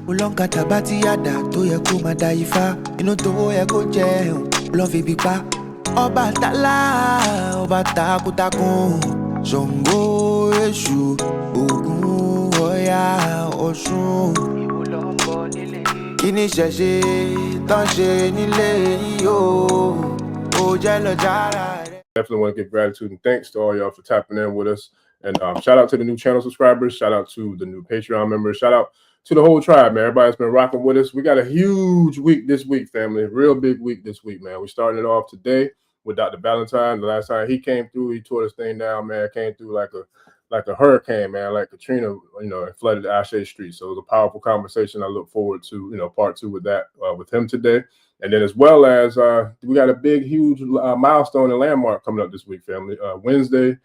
Ulonga tabati yada to ye kuma daifa. Inu to ye ko je love bipa. Oba tala, oba takutakun. Zongo eshu, ogun oya osun. Kini sheshe, tan she nile yo. Ojalo jara. Definitely want to give gratitude and thanks to all y'all for tapping in with us. And shout out to the new channel subscribers. Shout out to the new Patreon members. Shout out to the whole tribe, man. Everybody's been rocking with us. We got a huge week this week, family. Real big week this week, man. We're starting it off today with Dr. Valentine. The last time he came through, he tore this thing down, man. Came through like a hurricane, man, like Katrina, you know, and flooded the Ashe street. So it was a powerful conversation. I look forward to, you know, part 2 with that with him today. And then as well as we got a big, huge milestone and landmark coming up this week, family. Wednesday,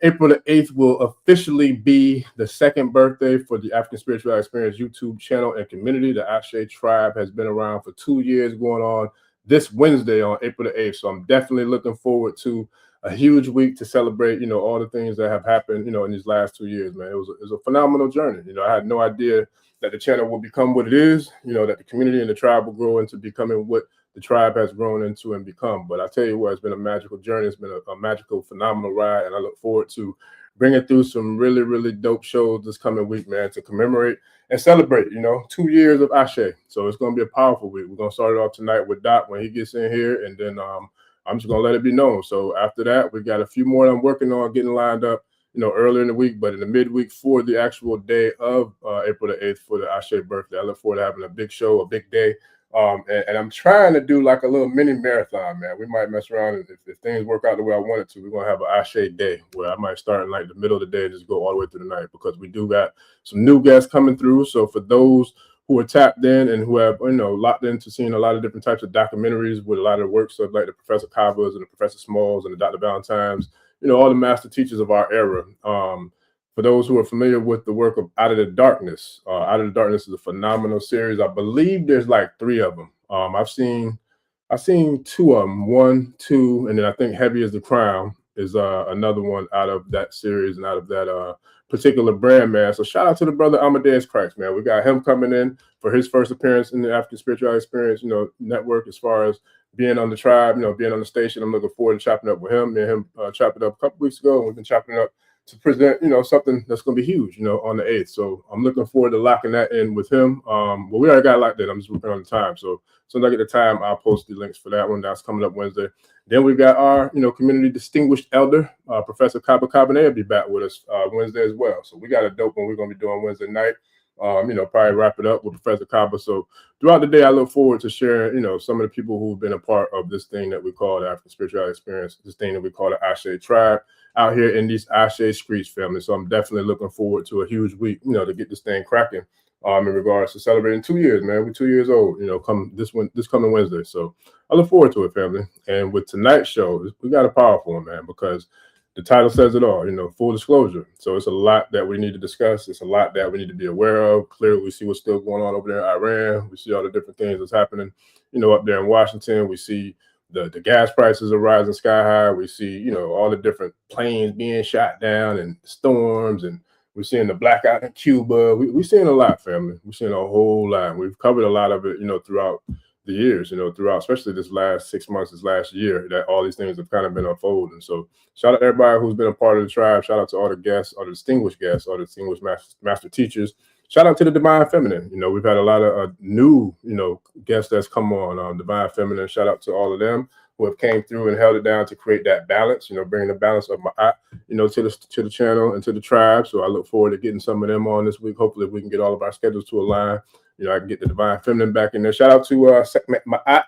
April the 8th will officially be the 2nd birthday for the African Spiritual Experience YouTube channel and community. The Ashe tribe has been around for 2 years, going on this Wednesday on April the 8th. So I'm definitely looking forward to a huge week to celebrate, you know, all the things that have happened, you know, in these last 2 years, man. It was a phenomenal journey. You know, I had no idea that the channel will become what it is, you know, that the community and the tribe will grow into becoming what the tribe has grown into and become. But I tell you what, it's been a magical journey. It's been a magical, phenomenal ride. And I look forward to bringing through some really, really dope shows this coming week, man, to commemorate and celebrate, you know, 2 years of Ashe. So it's going to be a powerful week. We're going to start it off tonight with Doc when he gets in here. And then I'm just going to let it be known. So after that, we got a few more I'm working on getting lined up, you know, earlier in the week, but in the midweek for the actual day of April the 8th for the Ashe birthday. I look forward to having a big show, a big day. And I'm trying to do like a little mini marathon, man. We might mess around, and if things work out the way I want it to, we're going to have an Ashe day where I might start in like the middle of the day and just go all the way through the night, because we do got some new guests coming through. So for those who are tapped in and who have, you know, locked into seeing a lot of different types of documentaries with a lot of works of like the Professor Cavas and the Professor Smalls and the Dr. Valentines, you know, all the master teachers of our era. For those who are familiar with the work of Out of the Darkness, Out of the Darkness is a phenomenal series. I believe there's like 3 of them. I've seen 2 of them, 1, 2, and then I think Heavy as the Crown is another one out of that series and out of that particular brand, man. So shout out to the brother Amadeus Christ, man. We got him coming in for his first appearance in the African Spiritual Experience, you know, network, as far as being on the tribe, you know, being on the station. I'm looking forward to chopping up with him. Me and him chopped it up a couple weeks ago, and we've been chopping it up to present, you know, something that's going to be huge, you know, on the 8th. So I'm looking forward to locking that in with him. Well, we already got locked in. I'm just working on the time. So as soon as I get the time, I'll post the links for that one. That's coming up Wednesday. Then we've got our, you know, community distinguished elder, Professor Kaba Kabane will be back with us Wednesday as well. So we got a dope one we're going to be doing Wednesday night. You know, probably wrap it up with Professor Kaba. So throughout the day, I look forward to sharing, you know, some of the people who've been a part of this thing that we call the African Spiritual Experience, this thing that we call the Ashe tribe out here in these Ashe streets, family. So I'm definitely looking forward to a huge week, you know, to get this thing cracking in regards to celebrating 2 years, man. We're 2 years old, you know, this coming Wednesday. So I look forward to it, family. And with tonight's show, we got a powerful one, man, because the title says it all, you know, full disclosure. So it's a lot that we need to discuss. It's a lot that we need to be aware of. Clearly, we see what's still going on over there in Iran. We see all the different things that's happening, you know, up there in Washington. We see the gas prices are rising sky high. We see, you know, all the different planes being shot down and storms, and we're seeing the blackout in Cuba. We're seeing a lot, family. We're seeing a whole lot. We've covered a lot of it, you know, throughout the years, you know, throughout, especially this last 6 months, this last year, that all these things have kind of been unfolding. So shout out to everybody who's been a part of the tribe. Shout out to all the guests, all the distinguished guests, all the distinguished master teachers. Shout out to the Divine Feminine. You know, we've had a lot of new, you know, guests that's come on Divine Feminine. Shout out to all of them who have came through and held it down to create that balance, you know, bringing the balance of my, you know, to the channel and to the tribe. So I look forward to getting some of them on this week. Hopefully we can get all of our schedules to align. You know, I can get the Divine Feminine back in there. Shout out to my aunt,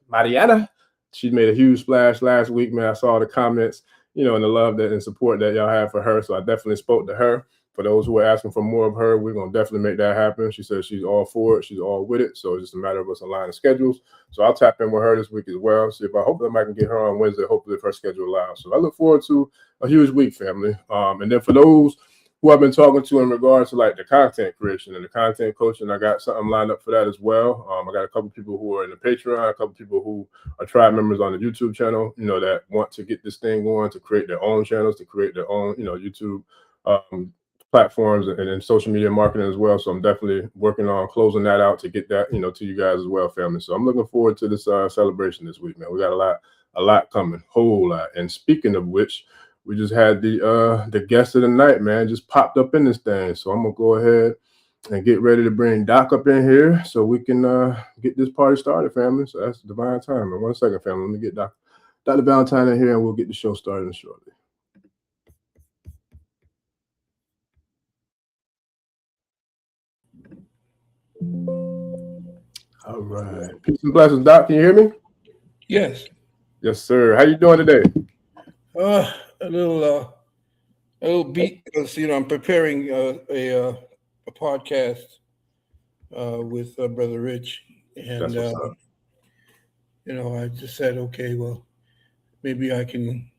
Mariana. She made a huge splash last week, man. I saw the comments, you know, and the love that and support that y'all have for her. So I definitely spoke to her. For those who are asking for more of her, we're going to definitely make that happen. She says she's all for it. She's all with it. So it's just a matter of us aligning schedules. So I'll tap in with her this week as well. See if I hope that I can get her on Wednesday, hopefully if her schedule allows. So I look forward to a huge week, family. And then for those who I've been talking to in regards to like the content creation and the content coaching, I got something lined up for that as well. I got a couple people who are in the Patreon, a couple people who are tribe members on the YouTube channel, you know, that want to get this thing going, to create their own channels, to create their own, you know, YouTube platforms and social media marketing as well. So I'm definitely working on closing that out to get that, to you guys as well, family. So I'm looking forward to this celebration this week, man. We got a lot coming, whole lot. And speaking of which, we just had the guest of the night, man, just popped up in this thing. So I'm gonna go ahead and get ready to bring Doc up in here so we can get this party started, family. So that's divine time. 1 second, family. Let me get Dr. Valentine in here and we'll get the show started shortly. All right. Peace and blessings, Doc. Can you hear me? Yes. Yes, sir. How you doing today? A little beat because I'm preparing a podcast with Brother Rich, and I just said, okay, well, maybe I can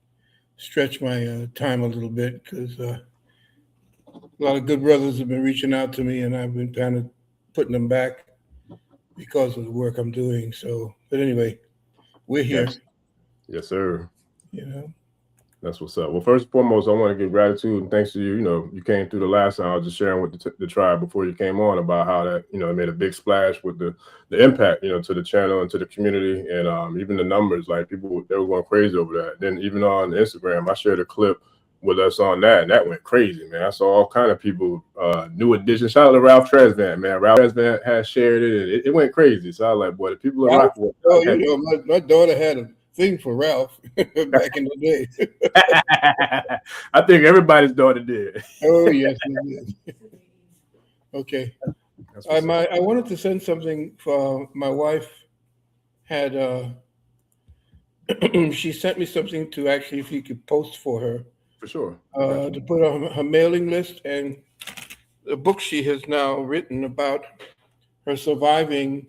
stretch my time a little bit because a lot of good brothers have been reaching out to me, and I've been kind of putting them back because of the work I'm doing. So, but anyway, we're here. Yes, sir. That's what's up. Well, first and foremost, I want to give gratitude and thanks to you. You came through the last time. I was just sharing with the tribe before you came on about how that, it made a big splash with the impact, to the channel and to the community, and even the numbers. Like people, they were going crazy over that. Then even on Instagram, I shared a clip with us on that, and that went crazy, man. I saw all kind of people, new addition. Shout out to Ralph Tresvant, man. Ralph Tresvant has shared it, and it went crazy. So I was like, boy, the people are rocking with my daughter had a thing for Ralph back in the day. I think everybody's daughter did. Oh, yes, they did. Okay. I wanted to send something for my wife. Had she sent me something to actually, if you could post for her. For sure. To put on her mailing list, and the book she has now written about her surviving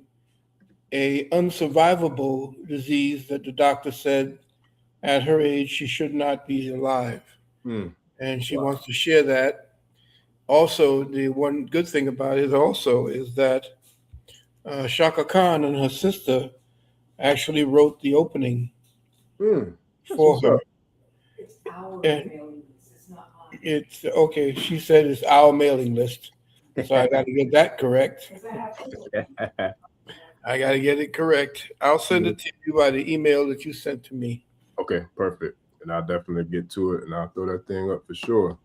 a unsurvivable disease that the doctor said at her age she should not be alive. And she wants to share that. Also, the one good thing about it also is that Shaka Khan and her sister actually wrote the opening for her. It's our mailing list. It's not mine. It's okay. She said it's our mailing list, so I got to get that correct. I got to get it correct. I'll send it to you by the email that you sent to me. Okay, perfect. And I'll definitely get to it, and I'll throw that thing up for sure.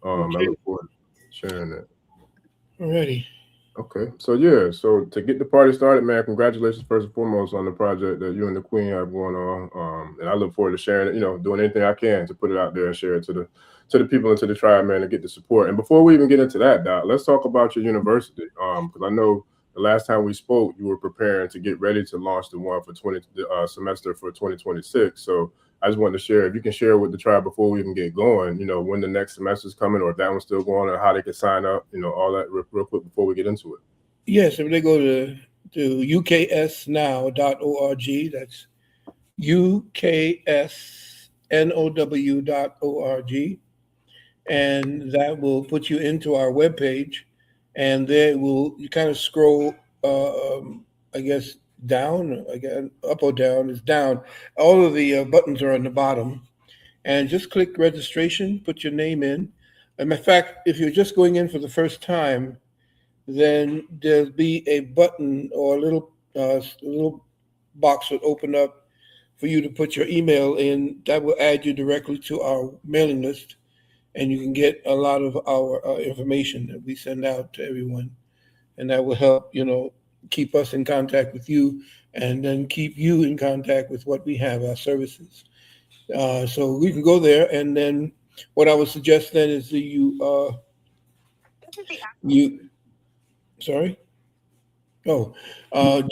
Okay. I look forward to sharing that. Alrighty. Okay, so to get the party started, man, congratulations first and foremost on the project that you and the Queen have going on. And I look forward to sharing it, doing anything I can to put it out there and share it to the people and to the tribe, man, to get the support. And before we even get into that, Doc, let's talk about your university. Because I know the last time we spoke, you were preparing to get ready to launch the one for semester for 2026. So I just wanted to share, if you can share with the tribe before we even get going, when the next semester is coming, or if that one's still going, or how they can sign up, all that real quick before we get into it. Yes, if they go to uksnow.org, that's uksnow.org, and that will put you into our webpage, and there you kind of scroll, I guess, down, again, up or down is down. All of the buttons are on the bottom, and just click registration, put your name in. And in fact, if you're just going in for the first time, then there'll be a button or a little box will open up for you to put your email in. That will add you directly to our mailing list, and you can get a lot of our information that we send out to everyone, and that will help, keep us in contact with you, and then keep you in contact with what we have, our services. So we can go there, and then what I would suggest then is that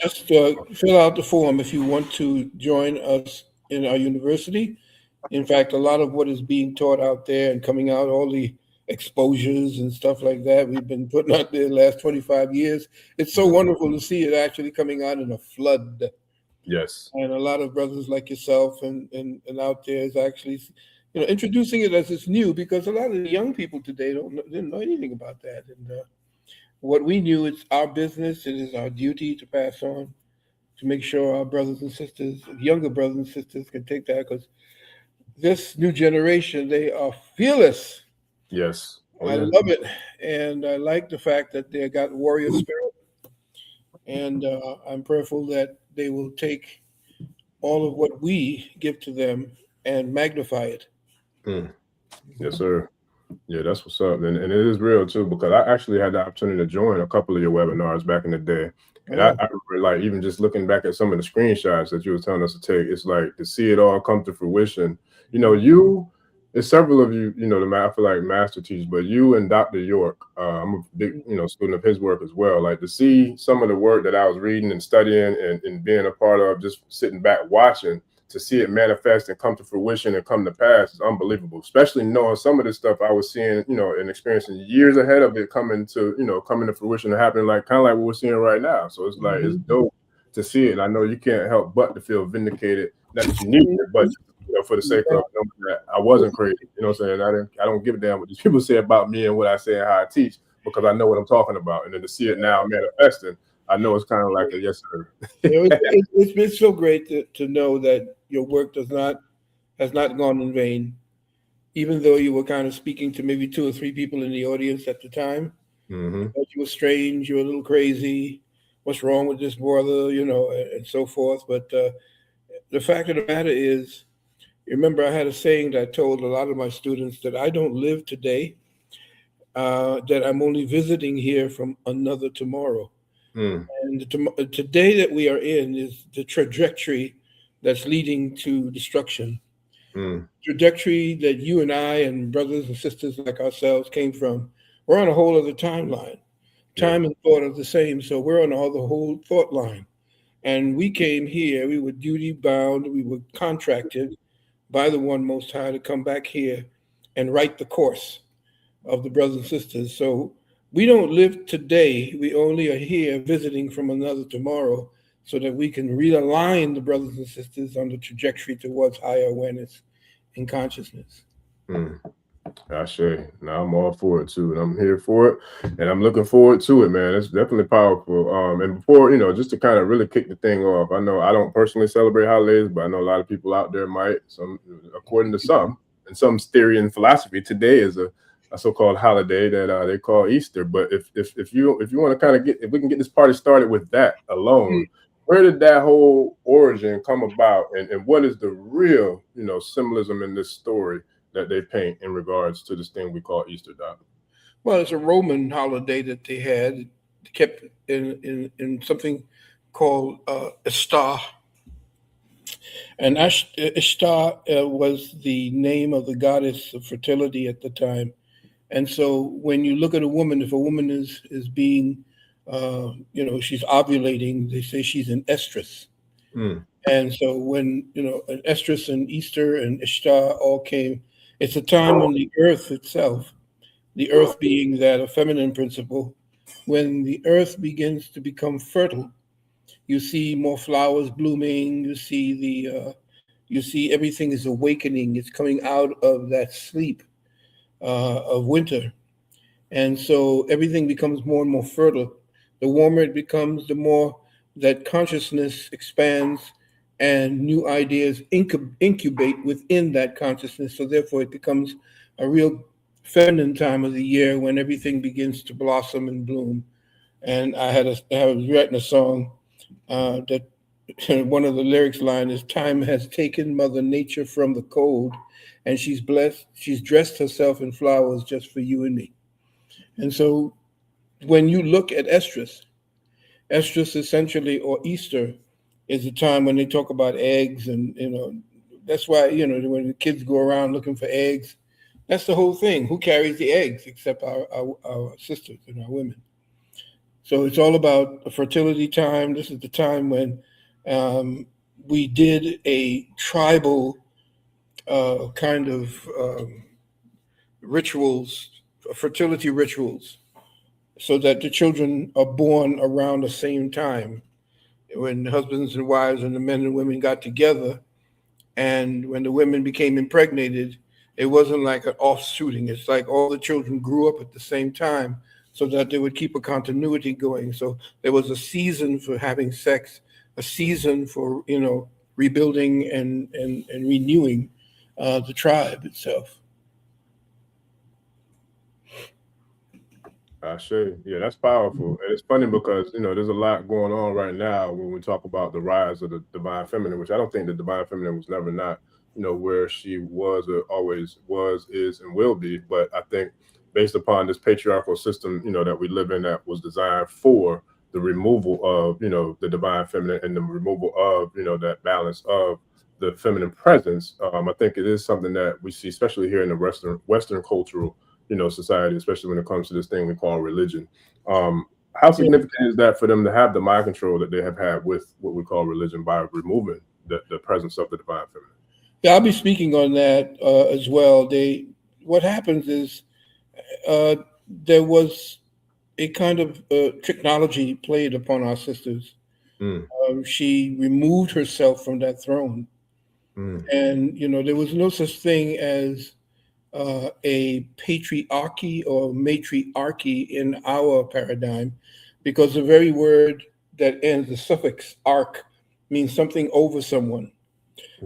just fill out the form if you want to join us in our university. In fact, a lot of what is being taught out there and coming out, all the exposures and stuff like that, we've been putting out there the last 25 years. It's so wonderful to see it actually coming out in a flood. Yes. And a lot of brothers like yourself and out there is actually, introducing it as it's new, because a lot of the young people today didn't know anything about that. And what we knew, it's our business. It is our duty to pass on, to make sure our brothers and sisters, younger brothers and sisters, can take that, because this new generation, they are fearless. Yes. I love it, and I like the fact that they got warrior spirit, and I'm prayerful that they will take all of what we give to them and magnify it. Yes, sir. Yeah, that's what's up. And it is real too, because I actually had the opportunity to join a couple of your webinars back in the day. And I remember, like, even just looking back at some of the screenshots that you were telling us to take, it's like to see it all come to fruition. You know, there's several of you, I feel like master teachers, but you and Dr. York, I'm a big, student of his work as well. Like to see some of the work that I was reading and studying and being a part of, just sitting back watching, to see it manifest and come to fruition and come to pass is unbelievable, especially knowing some of this stuff I was seeing, and experiencing years ahead of it coming to fruition and happening, like kind of like what we're seeing right now. So it's like, it's dope to see it. And I know you can't help but to feel vindicated, not that you need it, but for the sake of knowing that I wasn't crazy, you know what I'm saying? I don't give a damn what these people say about me and what I say and how I teach, because I know what I'm talking about. And then to see it now manifesting, I know it's kind of like a yes, sir. It's been so great to know that your work has not gone in vain, even though you were kind of speaking to maybe 2 or 3 people in the audience at the time. But you were strange, you were a little crazy. What's wrong with this brother, and so forth. But the fact of the matter is, remember, I had a saying that I told a lot of my students that I don't live today, that I'm only visiting here from another tomorrow. And today that we are in is the trajectory that's leading to destruction. Trajectory that you and I and brothers and sisters like ourselves came from. We're on a whole other timeline. Time and thought are the same, so we're on the whole thought line. And we came here, we were duty bound, we were contracted by the One Most High to come back here and write the course of the brothers and sisters. So we don't live today, we only are here visiting from another tomorrow, so that we can realign the brothers and sisters on the trajectory towards higher awareness and consciousness. Ashe. Now I'm all for it too, and I'm here for it, and I'm looking forward to it, man. It's definitely powerful. And before, just to kind of really kick the thing off, I know I don't personally celebrate holidays, but I know a lot of people out there might. Some, according to some, and some theory and philosophy, today is a so-called holiday that they call Easter. But if you want to kind of if we can get this party started with that alone, where did that whole origin come about, and what is the real, symbolism in this story that they paint in regards to this thing we call Easter, Doc? Well, it's a Roman holiday that they had, kept in something called Ishtar. And Ishtar was the name of the goddess of fertility at the time. And so when you look at a woman, if a woman is being, she's ovulating, they say she's an estrus. And so when, an estrus and Easter and Ishtar all came, it's a time when the earth itself, the earth being that a feminine principle, when the earth begins to become fertile, you see more flowers blooming, you see everything is awakening, it's coming out of that sleep of winter. And so everything becomes more and more fertile. The warmer it becomes, the more that consciousness expands and new ideas incubate within that consciousness. So therefore it becomes a real feminine time of the year when everything begins to blossom and bloom. And I was writing a song that one of the lyrics line is, "Time has taken Mother Nature from the cold, and she's dressed herself in flowers just for you and me." And so when you look at estrus essentially, or Easter, is a time when they talk about eggs, and that's why when the kids go around looking for eggs, that's the whole thing. Who carries the eggs except our sisters and our women? So it's all about a fertility time. This is the time when we did a tribal kind of rituals, fertility rituals, so that the children are born around the same time, when husbands and wives and the men and women got together. And when the women became impregnated, it wasn't like an offshooting. It's like all the children grew up at the same time, so that they would keep a continuity going. So there was a season for having sex, a season for rebuilding and renewing the tribe itself. Ashe. Yeah, that's powerful. And it's funny because, there's a lot going on right now when we talk about the rise of the divine feminine, which I don't think the divine feminine was never not, where she was or always was, is, and will be. But I think based upon this patriarchal system, that we live in that was designed for the removal of, the divine feminine and the removal of, that balance of the feminine presence, I think it is something that we see, especially here in the Western cultural society, especially when it comes to this thing we call religion. How significant is that for them to have the mind control that they have had with what we call religion by removing the presence of the divine feminine? Yeah, I'll be speaking on that as well. What happens is there was a kind of technology played upon our sisters. She removed herself from that throne, and there was no such thing as a patriarchy or matriarchy in our paradigm, because the very word that ends the suffix arch means something over someone.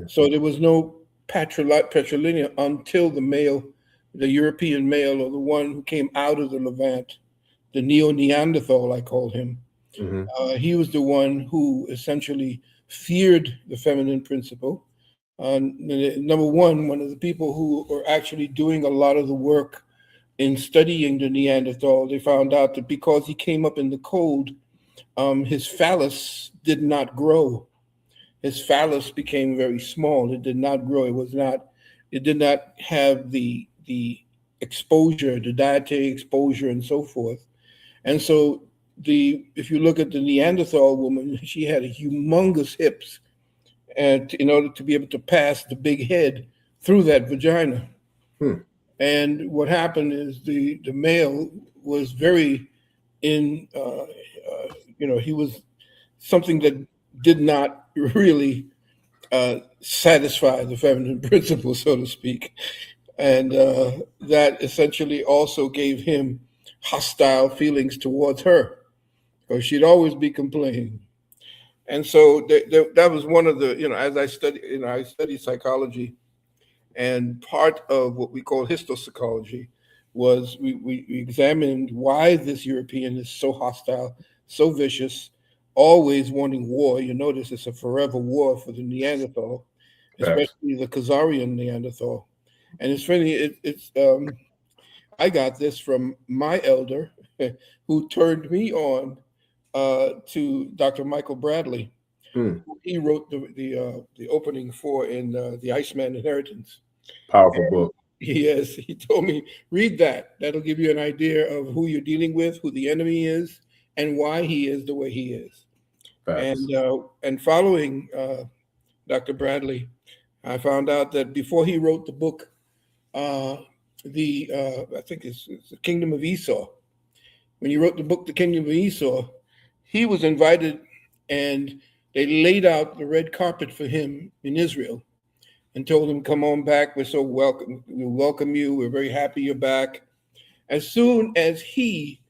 So there was no patrilineal until the European male, or the one who came out of the Levant, the Neanderthal, I call him. He was the one who essentially feared the feminine principle. Number one of the people who are actually doing a lot of the work in studying the Neanderthal, they found out that because he came up in the cold, his phallus did not grow. His phallus became very small. It did not grow. It did not have the exposure, the dietary exposure, and so forth. And so if you look at the Neanderthal woman, she had humongous hips, and in order to be able to pass the big head through that vagina. And what happened is the male was very he was something that did not really satisfy the feminine principle, so to speak. And that essentially also gave him hostile feelings towards her, because she'd always be complaining. And so that was one of the, as I study psychology, and part of what we call histopsychology was we examined why this European is so hostile, so vicious, always wanting war. You notice it's a forever war for the Neanderthal, especially the Kazarian Neanderthal. And it's funny, I got this from my elder who turned me on to Dr. Michael Bradley. He wrote the opening in the Iceman Inheritance. Powerful book. Yes, he told me, read that. That'll give you an idea of who you're dealing with, who the enemy is, and why he is the way he is. And following Dr. Bradley, I found out that before he wrote the book, I think it's the Kingdom of Esau. When he wrote the book, The Kingdom of Esau, he was invited, and they laid out the red carpet for him in Israel and told him, come on back. We're so welcome. We welcome you. We're very happy you're back. As soon as he,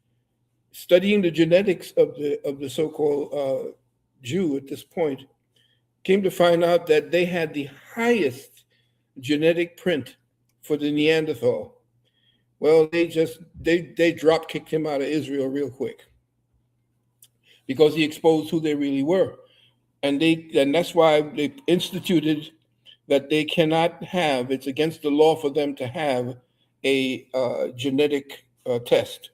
studying the genetics of the so-called Jew at this point, came to find out that they had the highest genetic print for the Neanderthal. Well, they drop kicked him out of Israel real quick, because he exposed who they really were. And that's why they instituted that they cannot have, it's against the law for them to have a genetic test,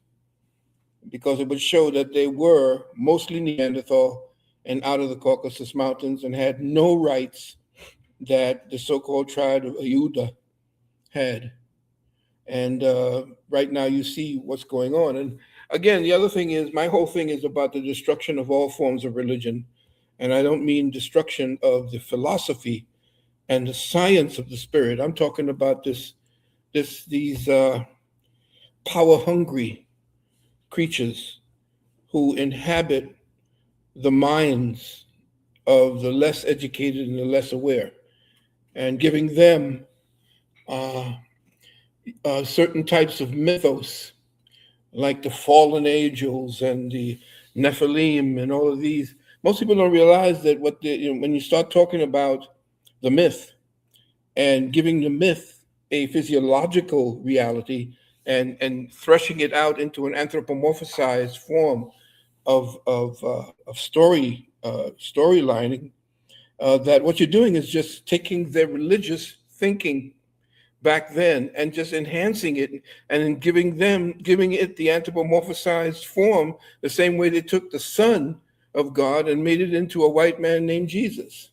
because it would show that they were mostly Neanderthal and out of the Caucasus Mountains, and had no rights that the so-called tribe of Yehuda had. And right now you see what's going on. And again, the other thing is, my whole thing is about the destruction of all forms of religion. And I don't mean destruction of the philosophy and the science of the spirit. I'm talking about these power-hungry creatures who inhabit the minds of the less educated and the less aware, and giving them certain types of mythos, like the fallen angels and the Nephilim and all of these. Most people don't realize that when you start talking about the myth and giving the myth a physiological reality and threshing it out into an anthropomorphized form of storylining, that what you're doing is just taking their religious thinking back then and just enhancing it and giving it the anthropomorphized form, the same way they took the Son of God and made it into a white man named Jesus.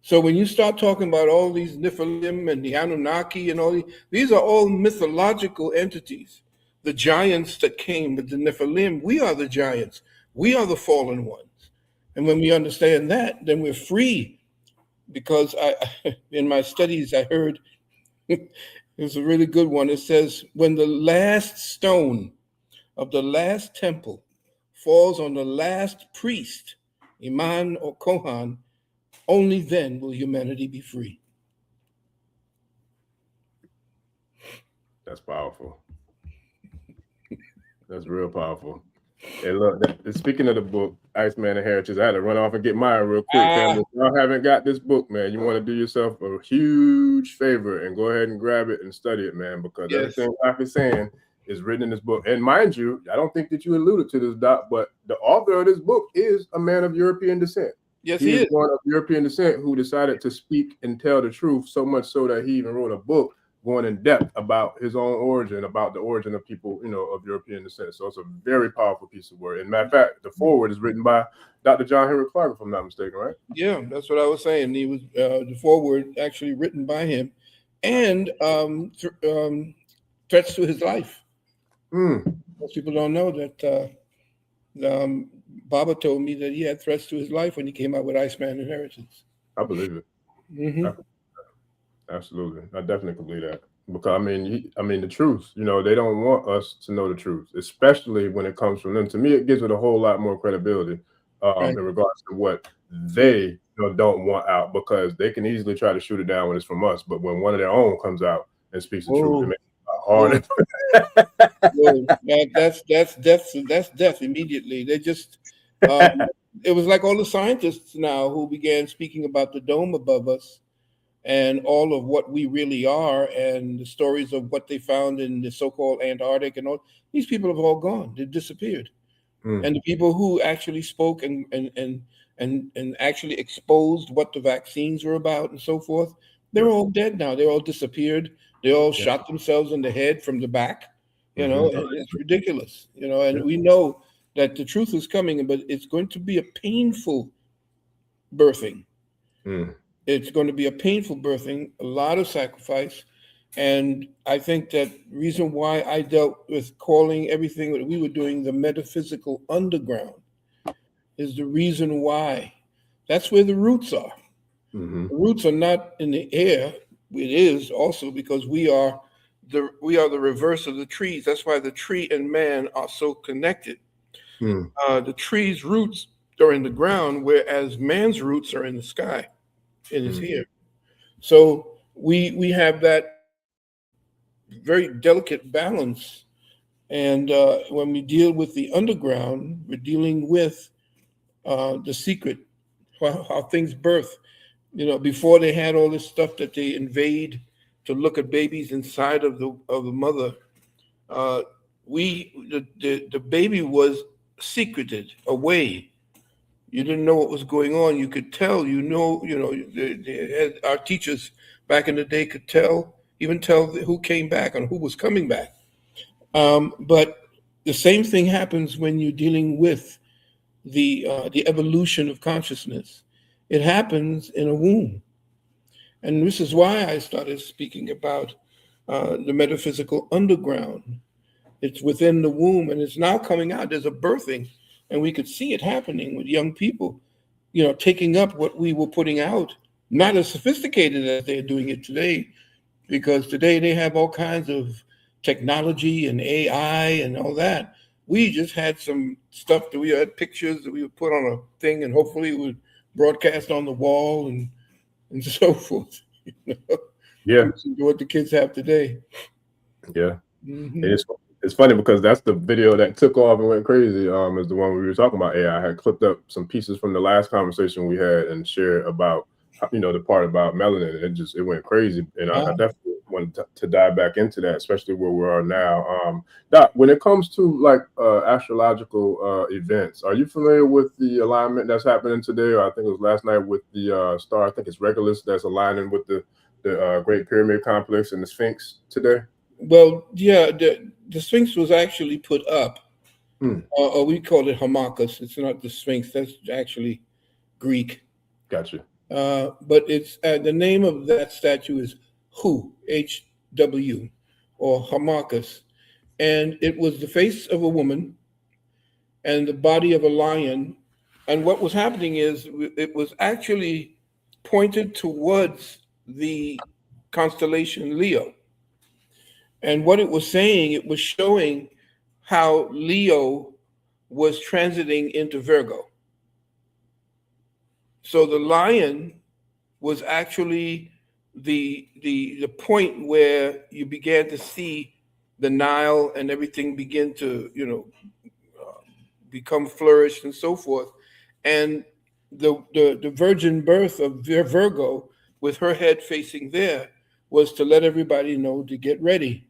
So when you start talking about all these Nephilim and the Anunnaki and all these are all mythological entities. The giants that came with the Nephilim, we are the giants. We are the fallen ones. And when we understand that, then we're free. Because in my studies, I heard, it's a really good one. It says, when the last stone of the last temple falls on the last priest, Imam or Kohan, only then will humanity be free. That's powerful. That's real powerful. And look, speaking of the book, Iceman and Heritage, I had to run off and get mine real quick. Family. If y'all haven't got this book, man, you want to do yourself a huge favor and go ahead and grab it and study it, man, because everything Doc is saying is written in this book. And mind you, I don't think that you alluded to this, Doc, but the author of this book is a man of European descent. Yes, he is one of European descent who decided to speak and tell the truth, so much so that he even wrote a book going in depth about his own origin, about the origin of people, of European descent. So it's a very powerful piece of work. And matter of fact, the foreword is written by Dr. John Henry Clark, if I'm not mistaken, right? Yeah, that's what I was saying. He was the foreword actually written by him, and threats to his life. Most people don't know that Baba told me that he had threats to his life when he came out with Iceman Inheritance. I believe it. Mm-hmm. Absolutely. I definitely can believe that. Because I mean the truth, they don't want us to know the truth, especially when it comes from them. To me, it gives it a whole lot more credibility in regards to what they don't want out, because they can easily try to shoot it down when it's from us. But when one of their own comes out and speaks the truth, it makes it harder. That's death immediately. They just it was like all the scientists now who began speaking about the dome above us and all of what we really are, and the stories of what they found in the so-called Antarctic, and all these people have all gone. They've disappeared. And the people who actually spoke and actually exposed what the vaccines were about and so forth, they're all dead now. They're all disappeared. They all shot themselves in the head from the back. And it's ridiculous. And we know that the truth is coming, but it's going to be a painful birthing. It's going to be a painful birthing, a lot of sacrifice. And I think that reason why I dealt with calling everything that we were doing the metaphysical underground is the reason why. That's where the roots are. The roots are not in the air. It is also because we are the reverse of the trees. That's why the tree and man are so connected. The tree's roots are in the ground, whereas man's roots are in the sky. It is here. So we have that very delicate balance. And when we deal with the underground, we're dealing with the secret, how things birth. Before they had all this stuff that they invade to look at babies inside of the mother, the baby was secreted away. You didn't know what was going on. You could tell. Our teachers back in the day could tell who came back and who was coming back. But the same thing happens when you're dealing with the evolution of consciousness. It happens in a womb. And this is why I started speaking about the metaphysical underground. It's within the womb, and it's now coming out. There's a birthing, and we could see it happening with young people, taking up what we were putting out. Not as sophisticated as they're doing it today, because today they have all kinds of technology and AI and all that. We just had some stuff that we had pictures that we would put on a thing, and hopefully it would broadcast on the wall and so forth. Yeah. What the kids have today. Yeah. It's funny because that's the video that took off and went crazy. Is the one we were talking about AI. I had clipped up some pieces from the last conversation we had and shared about, the part about melanin. It went crazy. And I definitely want to dive back into that, especially where we are now. Doc, when it comes to like astrological events, are you familiar with the alignment that's happening today? Or I think it was last night with the star. I think it's Regulus that's aligning with the Great Pyramid Complex and the Sphinx today. Well, yeah, the Sphinx was actually put up, or we call it Hamarcus. It's not the Sphinx. That's actually Greek. Gotcha. But it's the name of that statue is Hu, H-W, or Hamarcus. And it was the face of a woman and the body of a lion. And what was happening is it was actually pointed towards the constellation Leo. And what it was saying, it was showing how Leo was transiting into Virgo. So the lion was actually the point where you began to see the Nile and everything begin to, become flourished and so forth. And the virgin birth of Virgo, with her head facing there, was to let everybody know to get ready.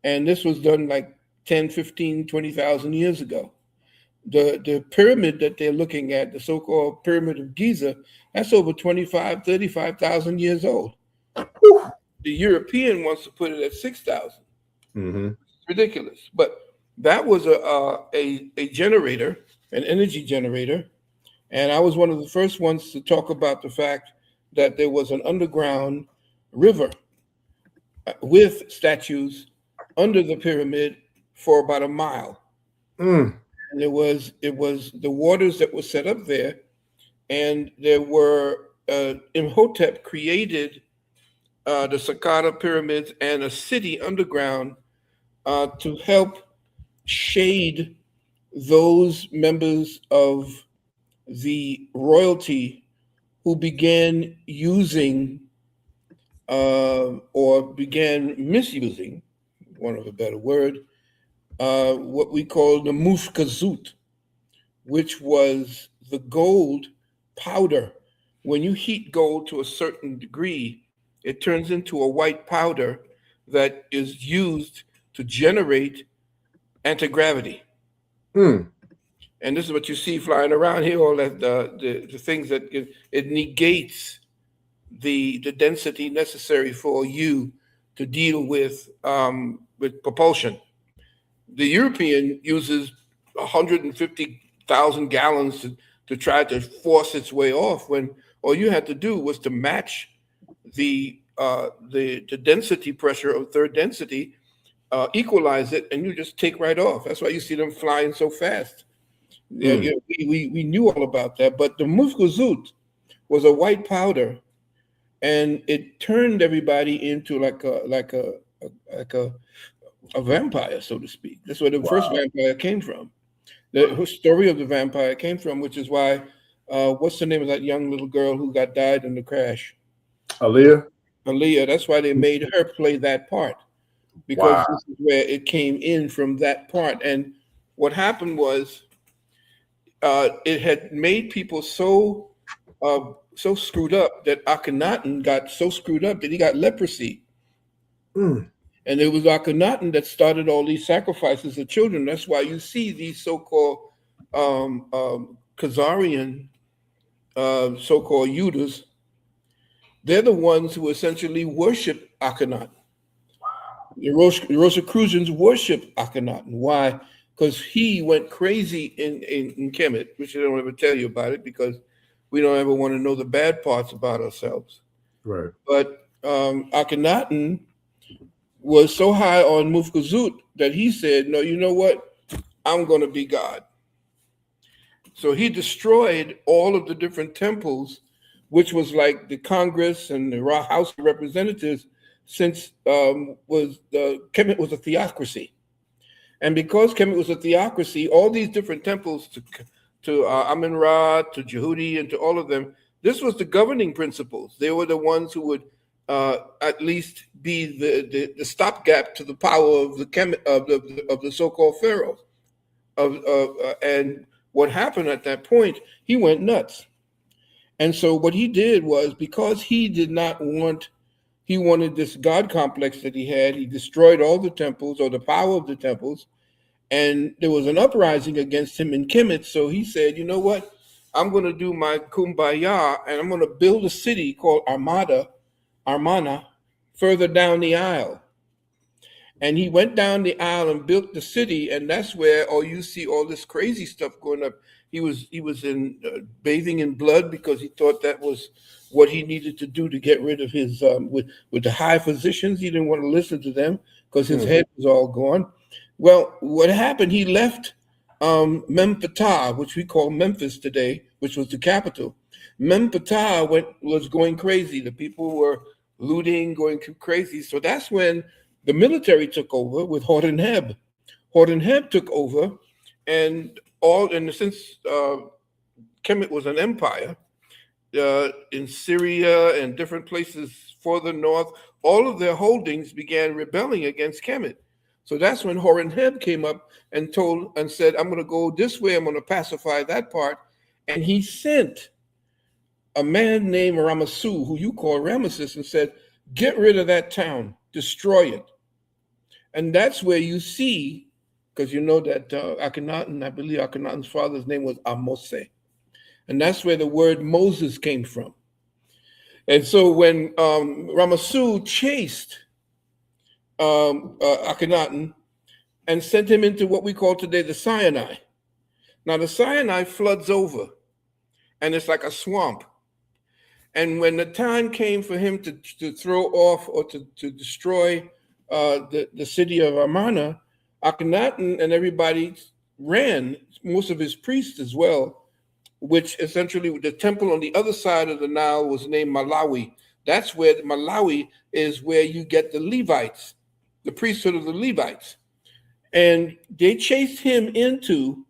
And this was done like 10, 15, 20,000 years ago. The pyramid that they're looking at, the so-called Pyramid of Giza, that's over 25, 35,000 years old. The European wants to put it at 6,000. It's ridiculous. But that was a generator, an energy generator. And I was one of the first ones to talk about the fact that there was an underground river with statues under the pyramid for about a mile. And it was the waters that were set up there, and there were Imhotep created the Saqqara pyramids and a city underground to help shade those members of the royalty who began using or began misusing, one of a better word, what we call the mufkazut, which was the gold powder. When you heat gold to a certain degree, it turns into a white powder that is used to generate anti-gravity. And this is what you see flying around here, all that the things that it negates the density necessary for you to deal with propulsion. The European uses 150,000 gallons to try to force its way off, when all you had to do was to match the density pressure of third density, equalize it, and you just take right off. That's why you see them flying so fast. We knew all about that, but the mufkazut was a white powder, and it turned everybody into like a vampire, so to speak. That's where the first vampire came from. The story of the vampire came from, which is why, what's the name of that young little girl who died in the crash? Aaliyah. That's why they made her play that part, because this is where it came in from that part. And what happened was, it had made people so screwed up that Akhenaten got so screwed up that he got leprosy. And it was Akhenaten that started all these sacrifices of children. That's why you see these so-called Kazarian, so-called Yudas. They're the ones who essentially worship Akhenaten. The Rosicrucians worship Akhenaten. Why? Because he went crazy in Kemet, which I don't ever tell you about it because we don't ever want to know the bad parts about ourselves. Right. But Akhenaten was so high on Mufkazut that he said, no, you know what? I'm going to be God. So he destroyed all of the different temples, which was like the Congress and the House of Representatives, since Kemet was a theocracy. And because Kemet was a theocracy, all these different temples to Amun-Ra, to Jehudi, and to all of them, this was the governing principles. They were the ones who would at least be the stopgap to the power of the so-called pharaohs. And what happened at that point, he went nuts. And so what he did was, because he did not want he wanted this God complex that he had. He destroyed all the temples, or the power of the temples, and there was an uprising against him in Kemet. So he said, you know what? I'm going to do my kumbaya, and I'm going to build a city called Armana, further down the aisle. And he went down the aisle and built the city, and that's where you see all this crazy stuff going up. He was in bathing in blood because he thought that was what he needed to do to get rid of his with the high physicians. He didn't want to listen to them because his head was all gone. Well, what happened? He left Mempatah, which we call Memphis today, which was the capital. Mempatah was going crazy. The people were looting, going crazy. So that's when the military took over with Hortonheb. Hortonheb took over, and since Kemet was an empire, in Syria and different places further north, all of their holdings began rebelling against Kemet. So that's when Hortonheb came up and said, I'm going to go this way, I'm going to pacify that part. And he sent a man named Ramasu, who you call Ramesses, and said, get rid of that town, destroy it. And that's where you see, because you know that Akhenaten, I believe Akhenaten's father's name was Ahmose. And that's where the word Moses came from. And so when Ramasu chased Akhenaten and sent him into what we call today the Sinai. Now the Sinai floods over, and it's like a swamp. And when the time came for him to throw off or to destroy the city of Amana, Akhenaten and everybody ran, most of his priests as well, which essentially the temple on the other side of the Nile was named Malawi. That's where Malawi is where you get the Levites, the priesthood of the Levites. And they chased him into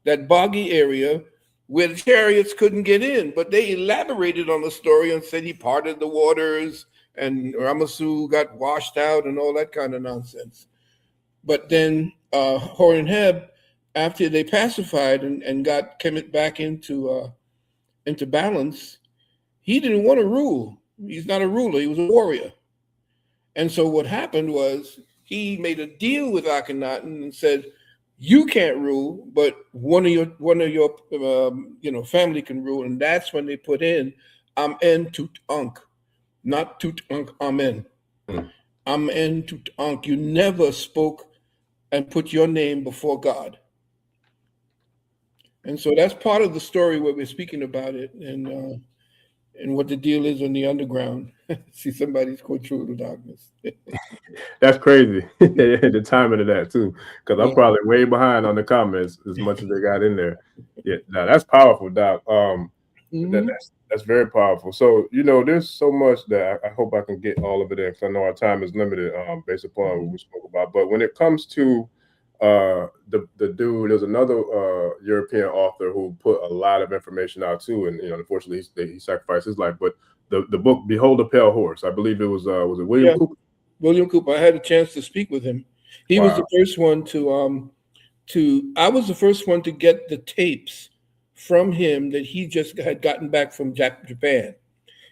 that boggy area where the chariots couldn't get in, but they elaborated on the story and said he parted the waters and Ramasu got washed out and all that kind of nonsense. But then Hortonheb, after they pacified and got Kemet back into balance, he didn't want to rule. He's not a ruler, he was a warrior. And so what happened was he made a deal with Akhenaten and said, you can't rule, but one of your family can rule. And that's when they put in Amen Tut Ankh, not Tut Ankh Amen. Amen Tut Ankh. You never spoke and put your name before God. And so that's part of the story where we're speaking about it and what the deal is on the underground. See, somebody's going through the darkness. That's crazy. The timing of that too, because I'm probably way behind on the comments as much as they got in there. Yeah, now that's powerful, Doc. That's very powerful. So there's so much that I hope I can get all of it in, because I know our time is limited based upon what we spoke about. But when it comes to the dude, there's another European author who put a lot of information out too, and unfortunately he sacrificed his life. But the book Behold a Pale Horse, I believe it was it William Cooper? William Cooper. I had a chance to speak with him. He was the first one I was the first one to get the tapes from him that he just had gotten back from Japan.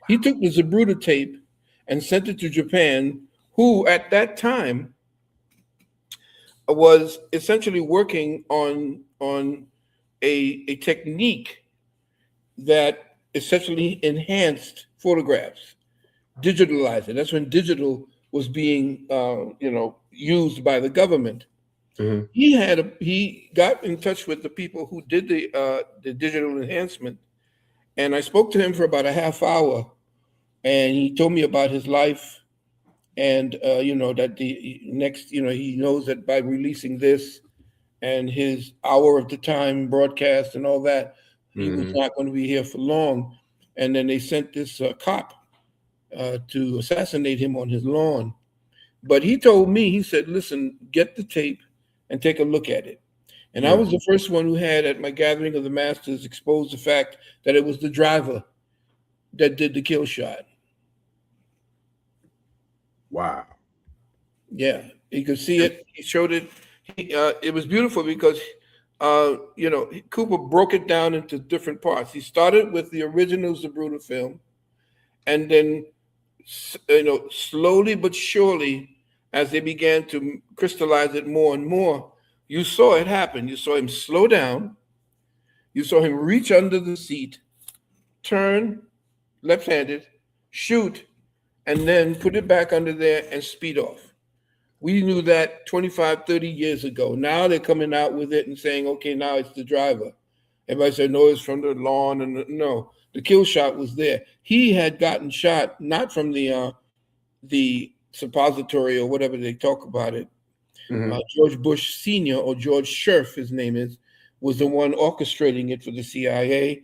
He took the Zabruta tape and sent it to Japan, who at that time was essentially working on a technique that essentially enhanced photographs, digitalized it. That's when digital was being used by the government. Mm-hmm. He got in touch with the people who did the digital enhancement, and I spoke to him for about a half hour, and he told me about his life, and that the next, he knows that by releasing this and his hour of the time broadcast and all that, he was not going to be here for long. And then they sent this cop to assassinate him on his lawn. But he told me, he said, listen, get the tape and take a look at it. And I was the first one who had, at my gathering of the masters, exposed the fact that it was the driver that did the kill shot. Wow. Yeah, you could see it. He showed it. It was beautiful because, Cooper broke it down into different parts. He started with the original Zabruta film and then slowly but surely, as they began to crystallize it more and more, you saw it happen. You saw him slow down. You saw him reach under the seat, turn left-handed, shoot, and then put it back under there and speed off. We knew that 25, 30 years ago. Now they're coming out with it and saying, okay, now it's the driver. Everybody said, no, it's from the lawn. And no, the kill shot was there. He had gotten shot, not from the suppository or whatever they talk about it. George Bush Sr. or George Scherf, his name is, was the one orchestrating it for the CIA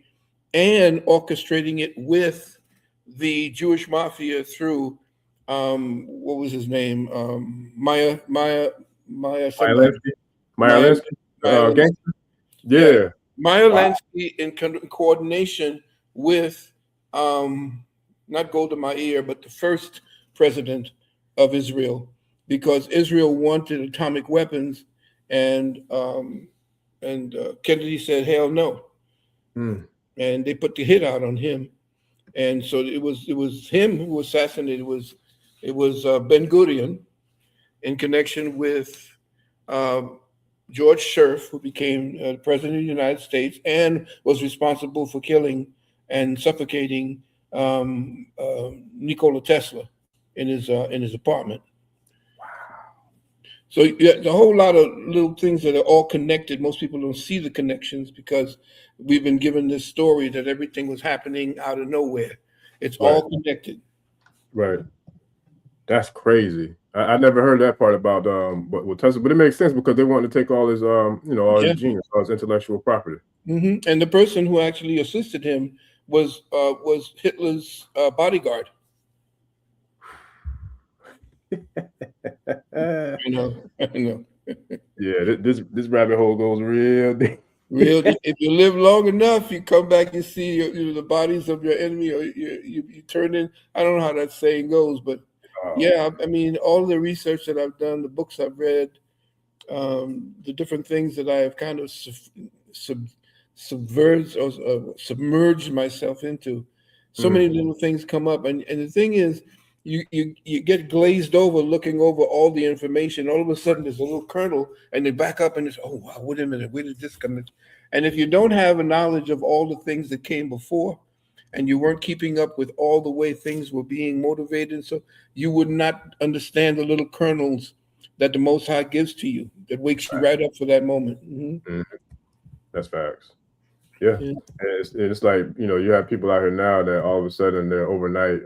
and orchestrating it with the Jewish mafia through what was his name? Maya Lansky. Yeah. Maya Lansky in coordination with not Golda Meir, but the first president of Israel, because Israel wanted atomic weapons, and Kennedy said, "Hell no," and they put the hit out on him, and so it was him who assassinated. It was Ben Gurion, in connection with George Scherf, who became president of the United States and was responsible for killing and suffocating Nikola Tesla in his apartment. So yeah, a whole lot of little things that are all connected. Most people don't see the connections because we've been given this story that everything was happening out of nowhere. It's all connected. Right. That's crazy. I never heard that part about with Tesla, but it makes sense because they wanted to take all his all his genius, all his intellectual property. And the person who actually assisted him was Hitler's bodyguard. I know. Yeah, this rabbit hole goes real deep. If you live long enough, you come back and see the bodies of your enemy, or you turn in. I don't know how that saying goes, but yeah, I mean, all the research that I've done, the books I've read, the different things that I have kind of submerged myself into. So many little things come up, and the thing is, you get glazed over looking over all the information. All of a sudden, there's a little kernel, and they back up, and it's, oh wow, wait a minute, where did this come in? And if you don't have a knowledge of all the things that came before, and you weren't keeping up with all the way things were being motivated, so you would not understand the little kernels that the Most High gives to you that wakes you right up for that moment. That's facts. Yeah. And it's like, you have people out here now that all of a sudden they're overnight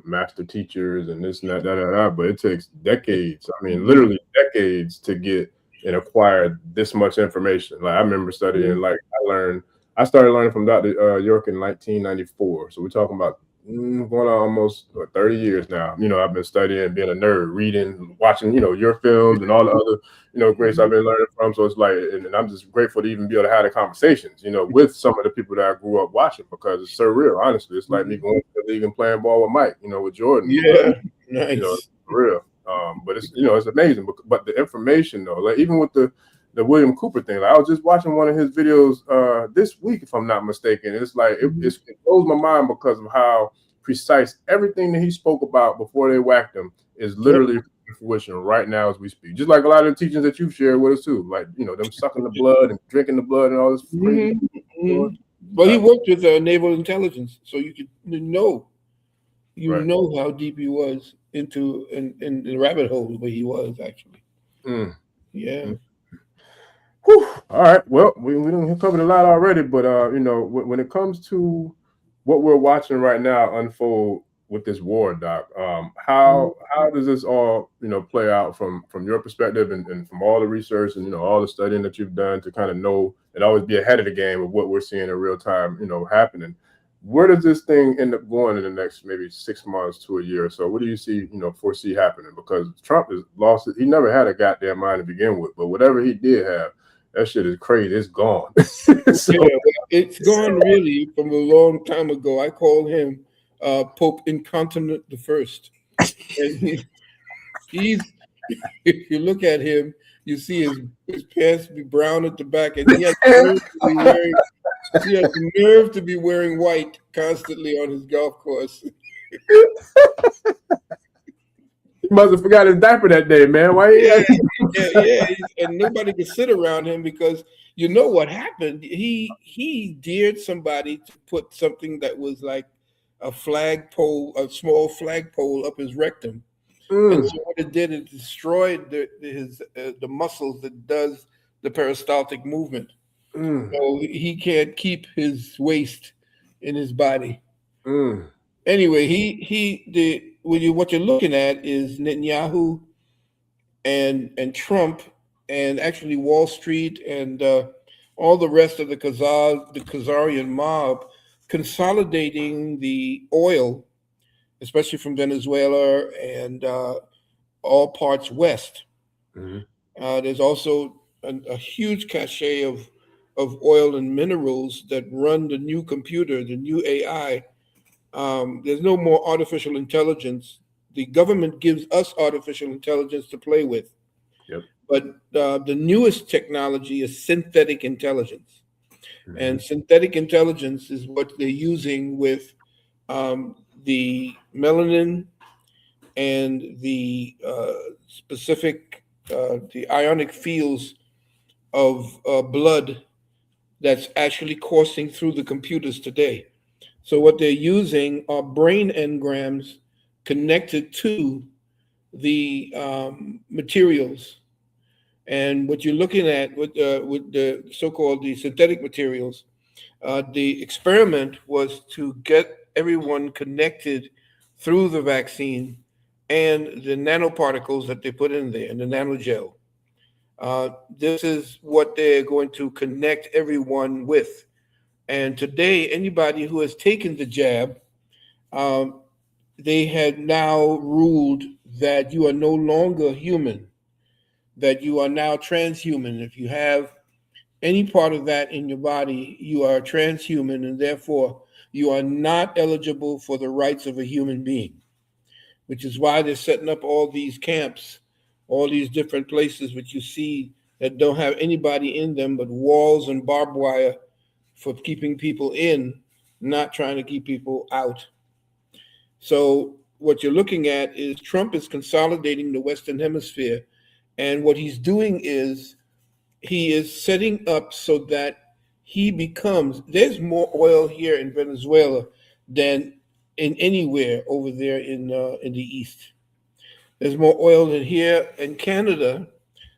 master teachers and this and that, but it takes decades. I mean, literally decades to get and acquire this much information. Like I remember studying, I started learning from Dr. York in 1994. So we're talking about going on almost 30 years now. I've been studying, being a nerd, reading, watching, your films and all the other, greats I've been learning from. So it's like, and I'm just grateful to even be able to have the conversations, with some of the people that I grew up watching, because it's surreal, honestly. It's like me going to the league and playing ball with Mike, with Jordan. Yeah, nice. For real. But it's, it's amazing. But the information though, like even with the William Cooper thing, like I was just watching one of his videos this week, if I'm not mistaken. It's like it blows my mind because of how precise everything that he spoke about before they whacked him is literally in fruition right now as we speak. Just like a lot of the teachings that you've shared with us too, like them sucking the blood and drinking the blood and all this. Well, he worked with naval intelligence, so you could know how deep he was into in the rabbit hole where he was actually. Yeah. Whew. All right. Well, we done covered a lot already, but when it comes to what we're watching right now unfold with this war, Doc, how does this all play out from your perspective and from all the research and all the studying that you've done to kind of know and always be ahead of the game of what we're seeing in real time, happening? Where does this thing end up going in the next maybe 6 months to a year or so? What do you see, foresee happening? Because Trump has lost it. He never had a goddamn mind to begin with, but whatever he did have, that shit is crazy. It's gone. It's gone really from a long time ago. I call him Pope Incontinent the First. And he's, if you look at him, you see his pants be brown at the back, and he has the nerve to be wearing white constantly on his golf course. He must have forgot his diaper that day, man. Why? Yeah. And nobody could sit around him because you know what happened. He dared somebody to put something that was like a flagpole, a small flagpole up his rectum. And so what it did, it destroyed the muscles that does the peristaltic movement. So he can't keep his waist in his body. Anyway, what you're looking at is Netanyahu and Trump and actually Wall Street and all the rest of the Kazarian mob consolidating the oil, especially from Venezuela and all parts west. There's also a huge cache of oil and minerals that run the new computer, the new AI. There's no more artificial intelligence. The government gives us artificial intelligence to play with. Yep. But the newest technology is synthetic intelligence. And synthetic intelligence is what they're using with the melanin and the specific, the ionic fields of blood that's actually coursing through the computers today. So what they're using are brain engrams connected to the materials. And what you're looking at with the so-called the synthetic materials, the experiment was to get everyone connected through the vaccine and the nanoparticles that they put in there, and the nanogel. This is what they're going to connect everyone with. And today, anybody who has taken the jab, they had now ruled that you are no longer human, that you are now transhuman. If you have any part of that in your body, you are transhuman, and therefore you are not eligible for the rights of a human being, which is why they're setting up all these camps, all these different places which you see that don't have anybody in them but walls and barbed wire for keeping people in, not trying to keep people out. So what you're looking at is Trump is consolidating the Western Hemisphere. And what he's doing is he is setting up so that he becomes, there's more oil here in Venezuela than in anywhere over there in the East. There's more oil than here in Canada.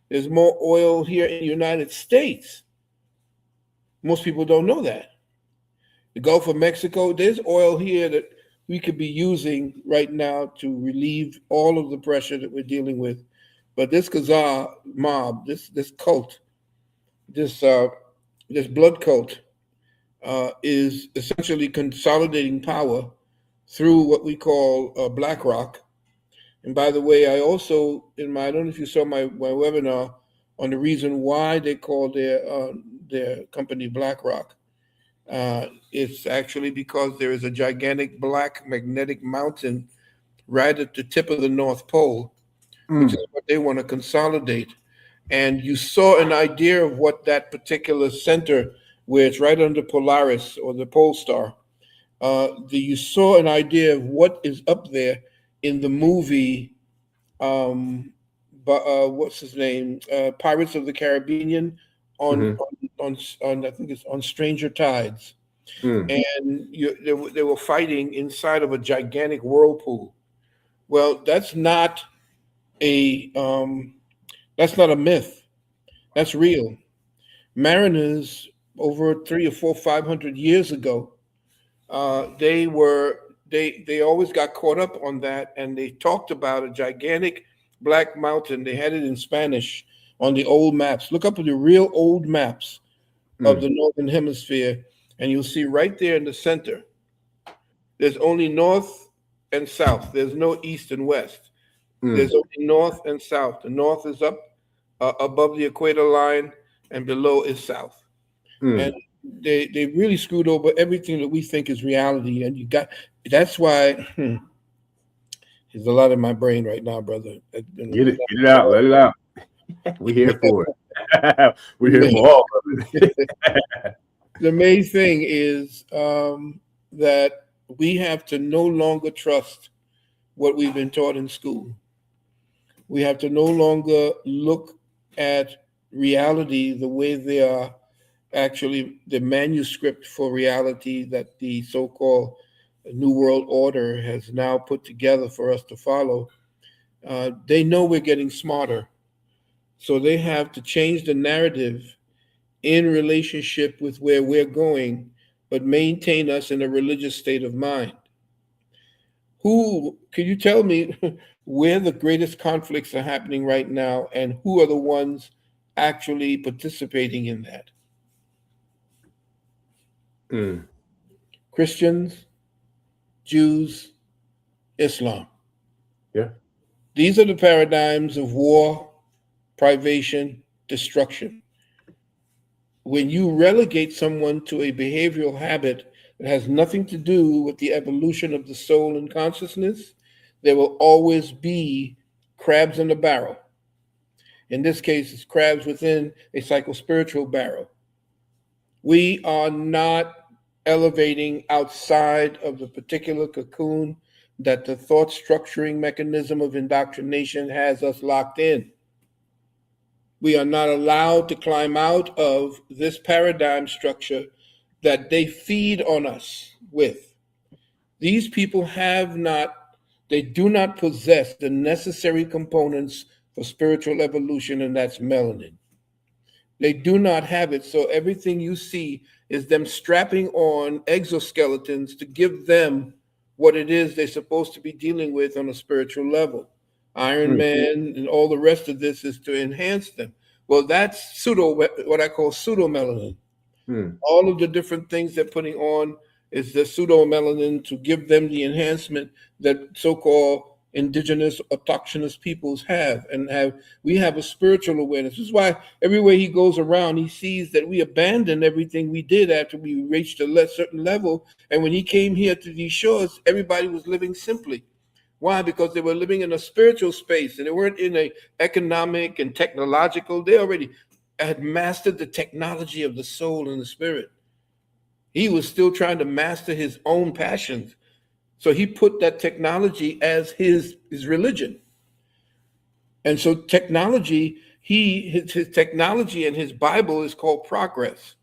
There's more oil here in the United States. Most people don't know that. The Gulf of Mexico, there's oil here that we could be using right now to relieve all of the pressure that we're dealing with. But this Khazar mob, this cult, this blood cult, is essentially consolidating power through what we call BlackRock. And by the way, I also, I don't know if you saw my webinar on the reason why they call their company BlackRock. It's actually because there is a gigantic black magnetic mountain right at the tip of the North Pole, which is what they want to consolidate. And you saw an idea of what that particular center, where it's right under Polaris or the Pole Star, you saw an idea of what is up there in the movie, what's his name? Pirates of the Caribbean on I think it's on Stranger Tides. And they were fighting inside of a gigantic whirlpool. Well, that's not a myth. That's real. Mariners over 300 or 400, 500 years ago, they always got caught up on that, and they talked about a gigantic black mountain. They had it in Spanish on the old maps. Look up at the real old maps of the Northern Hemisphere, and you'll see right there in the center, there's only north and south. There's no east and west. There's only north and south. The north is up above the equator line, and below is south. And they really screwed over everything that we think is reality. And that's why there's a lot in my brain right now, brother. Get it out, let it out. We're here for it. We're here for all of it. The main thing is that we have to no longer trust what we've been taught in school. We have to no longer look at reality the way they are actually the manuscript for reality that the so-called New World Order has now put together for us to follow. They know we're getting smarter. So they have to change the narrative in relationship with where we're going, but maintain us in a religious state of mind. Can you tell me where the greatest conflicts are happening right now and who are the ones actually participating in that? Christians, Jews, Islam. Yeah. These are the paradigms of war, privation, destruction. When you relegate someone to a behavioral habit that has nothing to do with the evolution of the soul and consciousness, there will always be crabs in the barrel. In this case, it's crabs within a psychospiritual barrel. We are not elevating outside of the particular cocoon that the thought structuring mechanism of indoctrination has us locked in. We are not allowed to climb out of this paradigm structure that they feed on us with. These people they do not possess the necessary components for spiritual evolution, and that's melanin. They do not have it, so everything you see is them strapping on exoskeletons to give them what it is they're supposed to be dealing with on a spiritual level. Iron Man and all the rest of this is to enhance them. Well, that's what I call pseudo-melanin. All of the different things they're putting on is the pseudo-melanin to give them the enhancement that so-called indigenous autochthonous peoples have. We have a spiritual awareness. This is why everywhere he goes around, he sees that we abandoned everything we did after we reached a certain level. And when he came here to these shores, everybody was living simply. Why? Because they were living in a spiritual space and they weren't in a economic and technological. They already had mastered the technology of the soul and the spirit. He was still trying to master his own passions. So he put that technology as his religion. And so technology, his technology and his Bible is called progress.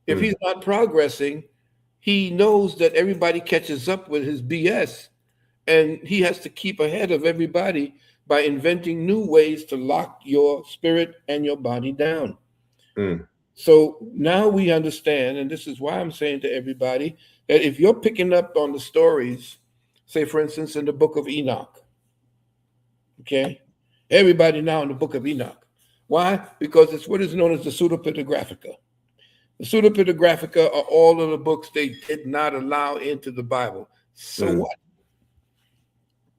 If he's not progressing, he knows that everybody catches up with his BS. And he has to keep ahead of everybody by inventing new ways to lock your spirit and your body down. So now we understand, and this is why I'm saying to everybody, that if you're picking up on the stories, say, for instance, in the book of Enoch, okay? Everybody now in the book of Enoch. Why? Because it's what is known as the pseudepigraphica. The pseudepigraphica are all of the books they did not allow into the Bible. So what?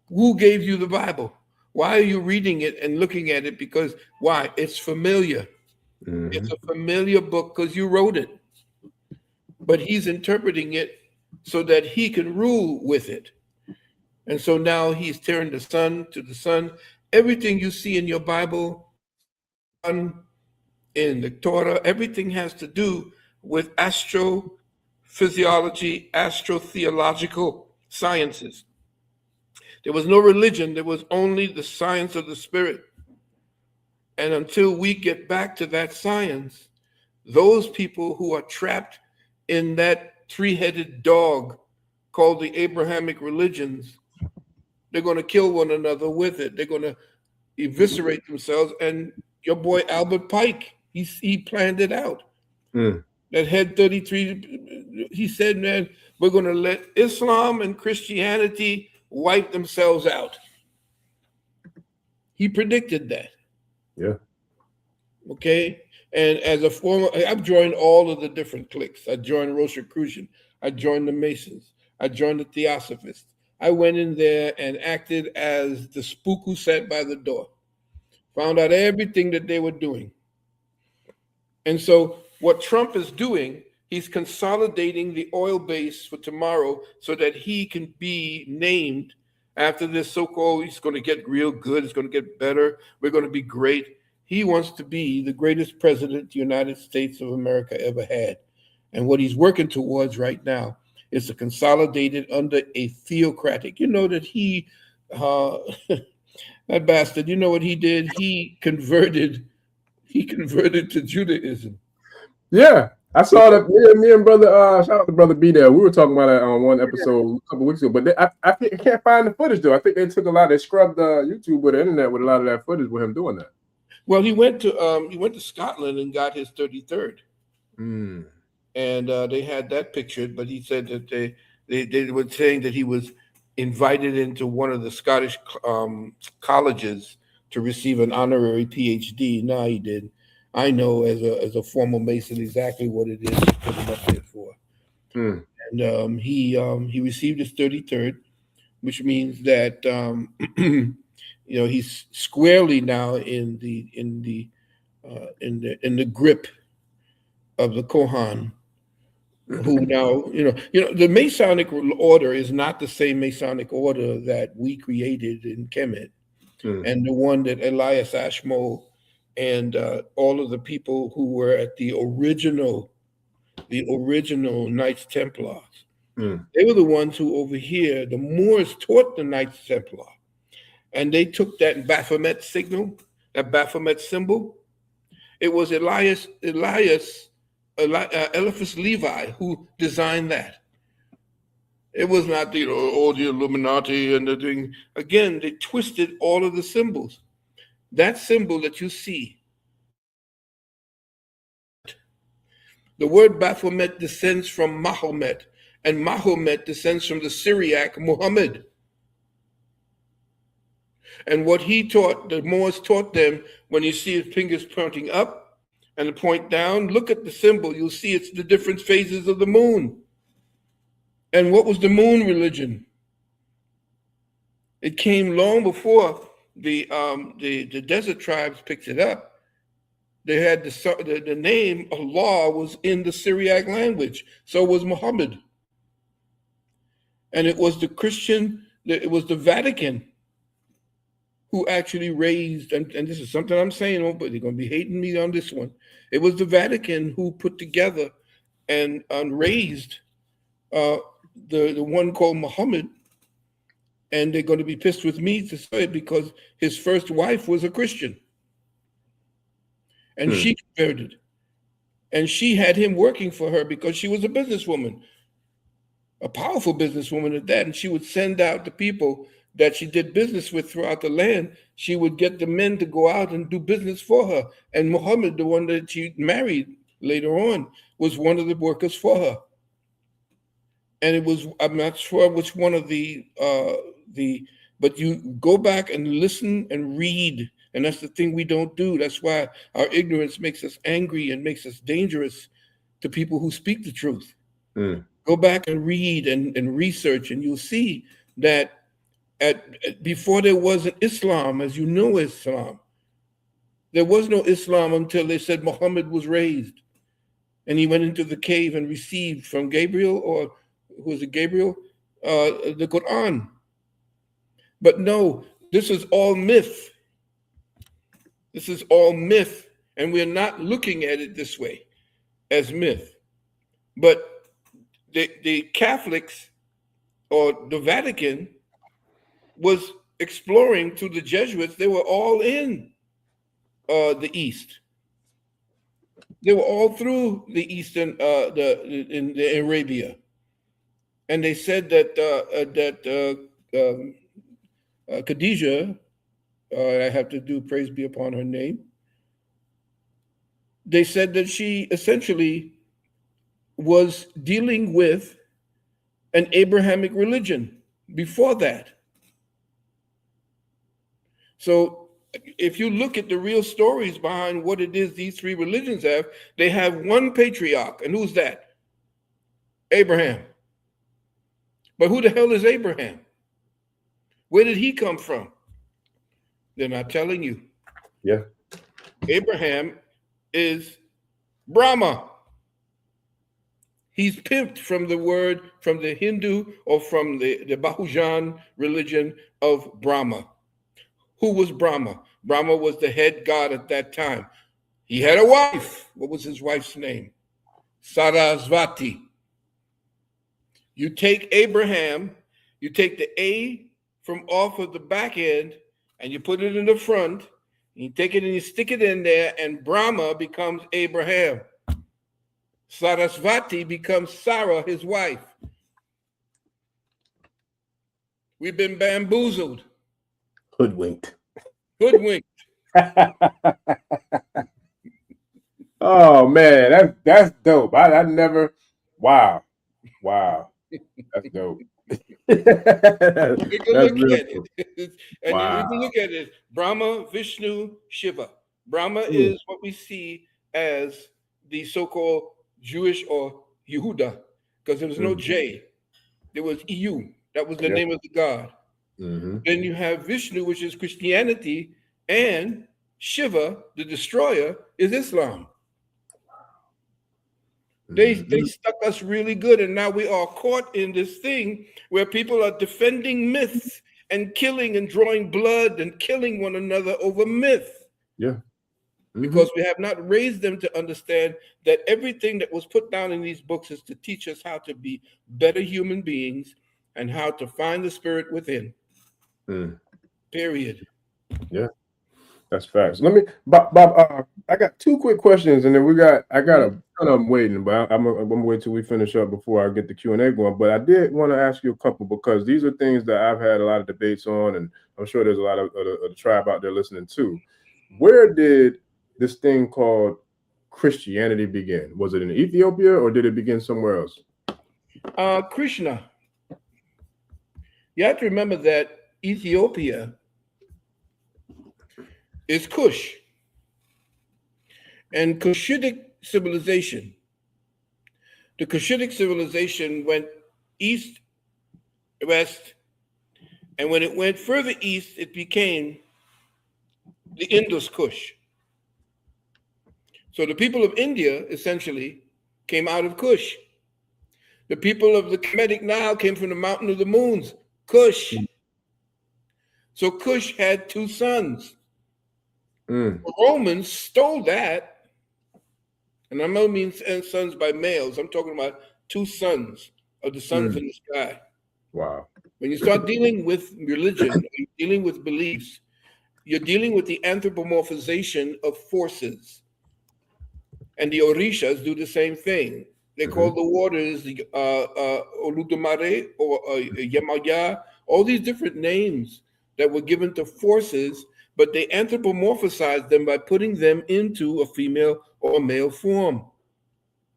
Who gave you the Bible? Why are you reading it and looking at it? Because why? It's familiar. It's a familiar book because you wrote it. But he's interpreting it so that he can rule with it. And so now he's tearing the sun to the sun. Everything you see in your Bible, in the Torah, everything has to do with astrophysiology, astrotheological sciences. There was no religion. There was only the science of the spirit. And until we get back to that science, those people who are trapped in that three-headed dog called the Abrahamic religions, they're going to kill one another with it. They're going to eviscerate themselves. And your boy Albert Pike, he planned it out. That Head 33, he said, man, we're going to let Islam and Christianity wipe themselves out. He predicted that. Yeah. Okay. And as a former, I've joined all of the different cliques. I joined Rosicrucian. I joined the Masons. I joined the Theosophists. I went in there and acted as the spook who sat by the door. Found out everything that they were doing. And so what Trump is doing, he's consolidating the oil base for tomorrow so that he can be named after this so-called, he's going to get real good, it's going to get better, we're going to be great. He wants to be the greatest president the United States of America ever had. And what he's working towards right now It's a consolidated under a theocratic. You know that he, that bastard, you know what he did? He converted to Judaism. Yeah, I saw that. Me and brother, shout out to brother B there. We were talking about it on one episode a couple weeks ago, but I can't find the footage though. I think they took a lot. They scrubbed YouTube with the internet with a lot of that footage with him doing that. Well, he went to Scotland and got his 33rd, Mm. and they had that pictured. But he said that they were saying that he was invited into one of the Scottish colleges to receive an honorary PhD. No, he did. I know as a former Mason exactly what it is to put him up there for. Mm. And he received his 33rd, which means that he's squarely now in the grip of the Kohan, who now the Masonic order is not the same Masonic order that we created in Kemet, and the one that Elias Ashmole and all of the people who were at the original Knights Templars. They were the ones who over here, the Moors taught the Knights Templar. And they took that Baphomet signal, that Baphomet symbol. It was Eliphas Levi who designed that. It was not the Illuminati and the thing. Again, they twisted all of the symbols. That symbol that you see, the word Baphomet descends from Mahomet, and Mahomet descends from the Syriac Muhammad. And what he taught, the Moors taught them, when you see his fingers pointing up and the point down, look at the symbol. You'll see it's the different phases of the moon. And what was the moon religion? It came long before the desert tribes picked it up. They had the name Allah was in the Syriac language. So was Muhammad. And it was the Vatican who actually raised, and this is something I'm saying, but they're going to be hating me on this one. It was the Vatican who put together and raised the one called Muhammad, and they're going to be pissed with me to say it because his first wife was a Christian, and she converted, and she had him working for her because she was a businesswoman, a powerful businesswoman at that, and she would send out the people that she did business with throughout the land. She would get the men to go out and do business for her. And Muhammad, the one that she married later on, was one of the workers for her. And it was, I'm not sure which one of but you go back and listen and read. And that's the thing we don't do. That's why our ignorance makes us angry and makes us dangerous to people who speak the truth. Go back and read and research, and you'll see that before there was an Islam, as you know Islam, there was no Islam until they said Muhammad was raised. And he went into the cave and received from Gabriel, or who was it, Gabriel? The Quran. But no, this is all myth. This is all myth. And we're not looking at it this way, as myth. But the Catholics, or the Vatican, was exploring through the Jesuits. They were all in the East. They were all through the Eastern, in Arabia, and they said that Khadijah, I have to do praise be upon her name. They said that she essentially was dealing with an Abrahamic religion before that. So if you look at the real stories behind what it is these three religions have, they have one patriarch. And who's that? Abraham. But who the hell is Abraham? Where did he come from? They're not telling you. Yeah. Abraham is Brahma. He's pimped from the Hindu or from the Bahujan religion of Brahma. Who was Brahma? Brahma was the head god at that time. He had a wife. What was his wife's name? Sarasvati. You take Abraham, you take the A from off of the back end, and you put it in the front. You take it and you stick it in there, and Brahma becomes Abraham. Sarasvati becomes Sarah, his wife. We've been bamboozled. Hoodwinked. Hoodwinked. Oh man, that's dope. I never. Wow. That's dope. Take a look at dope. it. And Wow. you can look at it. Brahma, Vishnu, Shiva. Brahma is what we see as the so-called Jewish or Yehuda, because there was no J. There was EU. That was the name of the god. Then you have Vishnu, which is Christianity, and Shiva, the destroyer, is Islam. They stuck us really good, and now we are caught in this thing where people are defending myths and killing and drawing blood and killing one another over myth. Yeah. Because we have not raised them to understand that everything that was put down in these books is to teach us how to be better human beings and how to find the spirit within. Period. Yeah. That's facts. Let me, Bob. I got two quick questions, and then I got a ton of them waiting, but I'm gonna wait till we finish up before I get the Q&A going. But I did want to ask you a couple, because these are things that I've had a lot of debates on, and I'm sure there's a lot of the tribe out there listening too. Where did this thing called Christianity begin? Was it in Ethiopia, or did it begin somewhere else? Krishna. You have to remember that Ethiopia is Kush, and Cushitic civilization. The Cushitic civilization went east, west, and when it went further east, it became the Indus Kush. So the people of India essentially came out of Kush. The people of the Kemetic Nile came from the Mountain of the Moons, Kush. So Kush had two sons. The Romans stole that, and I don't mean sons by males. I'm talking about two sons of the sons in the sky. Wow. When you start dealing with religion, you're dealing with beliefs, you're dealing with the anthropomorphization of forces. And the Orishas do the same thing. They call the waters the Oludumare or Yamaya, all these different names that were given to forces, but they anthropomorphized them by putting them into a female or a male form.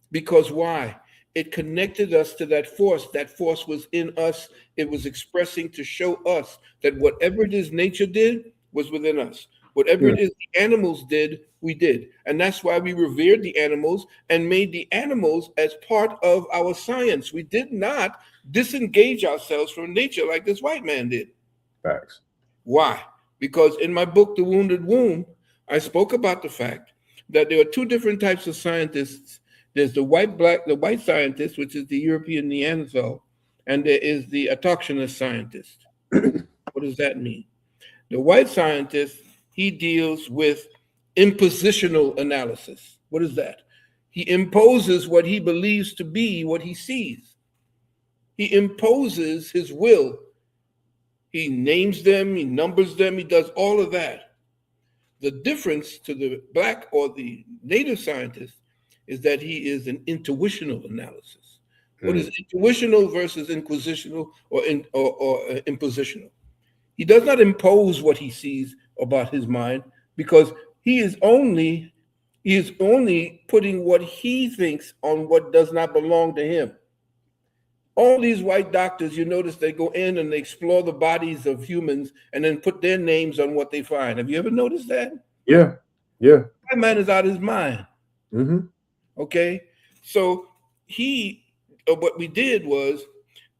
Because why? It connected us to that force. That force was in us. It was expressing to show us that whatever it is nature did was within us. Whatever it is the animals did, we did. And that's why we revered the animals and made the animals as part of our science. We did not disengage ourselves from nature like this white man did. Facts. Why? Because in my book, The Wounded Womb, I spoke about the fact that there are two different types of scientists. There's the white scientist, which is the European Neanderthal, and there is the autochthonous scientist. What does that mean? The white scientist, he deals with impositional analysis. What is that? He imposes what he believes to be what he sees. He imposes his will. He names them, he numbers them, he does all of that. The difference to the black or the native scientist is that he is an intuitional analysis. What is intuitional versus inquisitional or impositional? He does not impose what he sees about his mind, because he is only putting what he thinks on what does not belong to him. All these white doctors, you notice they go in and they explore the bodies of humans and then put their names on what they find. Have you ever noticed that? Yeah. That man is out of his mind. Okay? So what we did was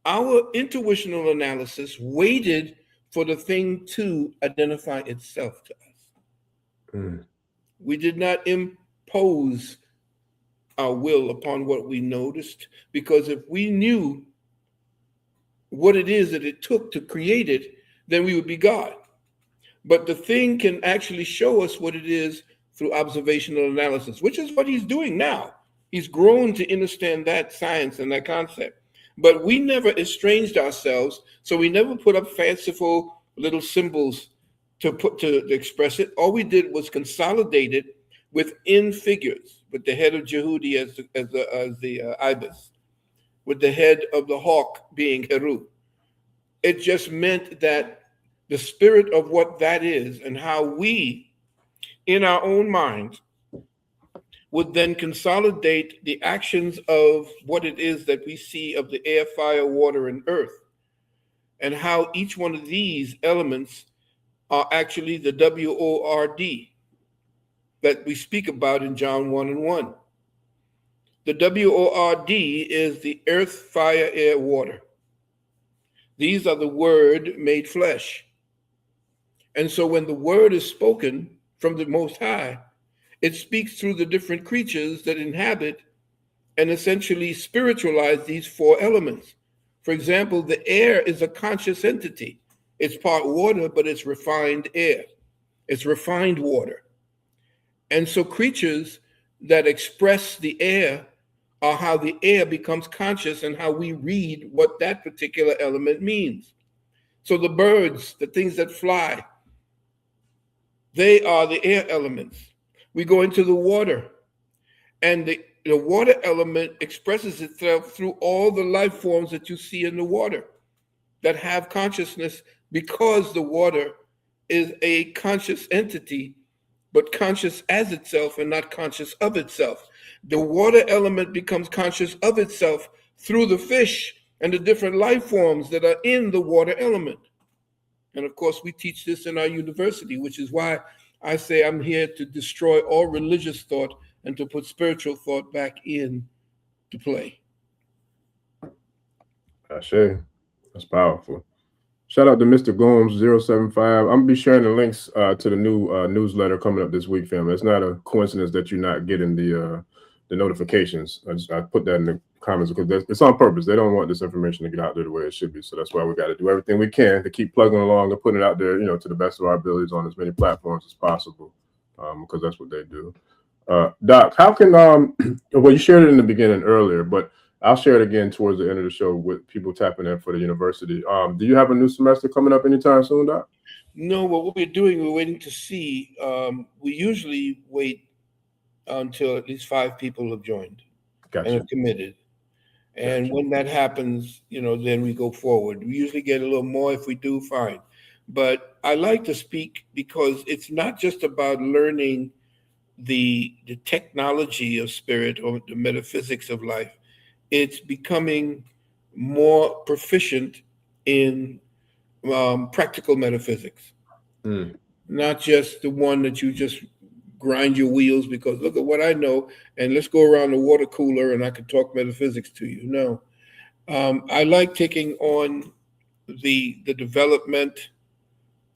our intuitional analysis waited for the thing to identify itself to us. We did not impose our will upon what we noticed, because if we knew what it is that it took to create it, then we would be God. But the thing can actually show us what it is through observational analysis, which is what he's doing now. He's grown to understand that science and that concept. But we never estranged ourselves, so we never put up fanciful little symbols to express it. All we did was consolidate it within figures, with the head of Jehudi as the ibis, with the head of the hawk being Heru. It just meant that the spirit of what that is and how we, in our own minds, would then consolidate the actions of what it is that we see of the air, fire, water, and earth, and how each one of these elements are actually the WORD that we speak about in John 1 and 1. The WORD is the earth, fire, air, water. These are the word made flesh. And so when the word is spoken from the Most High, it speaks through the different creatures that inhabit and essentially spiritualize these four elements. For example, the air is a conscious entity. It's part water, but it's refined air. It's refined water. And so creatures that express the air are how the air becomes conscious and how we read what that particular element means. So the birds, the things that fly, they are the air elements. We go into the water, and the water element expresses itself through all the life forms that you see in the water that have consciousness, because the water is a conscious entity, but conscious as itself and not conscious of itself. The water element becomes conscious of itself through the fish and the different life forms that are in the water element. And of course, we teach this in our university, which is why I say I'm here to destroy all religious thought and to put spiritual thought back in to play. Ashe. That's powerful. Shout out to Mr. Gomes 075. I'm gonna be sharing the links to the new newsletter coming up this week, family. It's not a coincidence that you're not getting the notifications. I put that in the comments because it's on purpose. They don't want this information to get out there the way it should be. So that's why we got to do everything we can to keep plugging along and putting it out there, to the best of our abilities on as many platforms as possible, because that's what they do. Doc, how can well, you shared it in the beginning earlier, but I'll share it again towards the end of the show with people tapping in for the university. Do you have a new semester coming up anytime soon, Doc? No, what we're doing, we're waiting to see. We usually wait until at least 5 people have joined and have committed. And when that happens, then we go forward. We usually get a little more. If we do, fine. But I like to speak because it's not just about learning the technology of spirit or the metaphysics of life. It's becoming more proficient in practical metaphysics, not just the one that you just grind your wheels because look at what I know, and let's go around the water cooler and I can talk metaphysics to you. No, I like taking on the development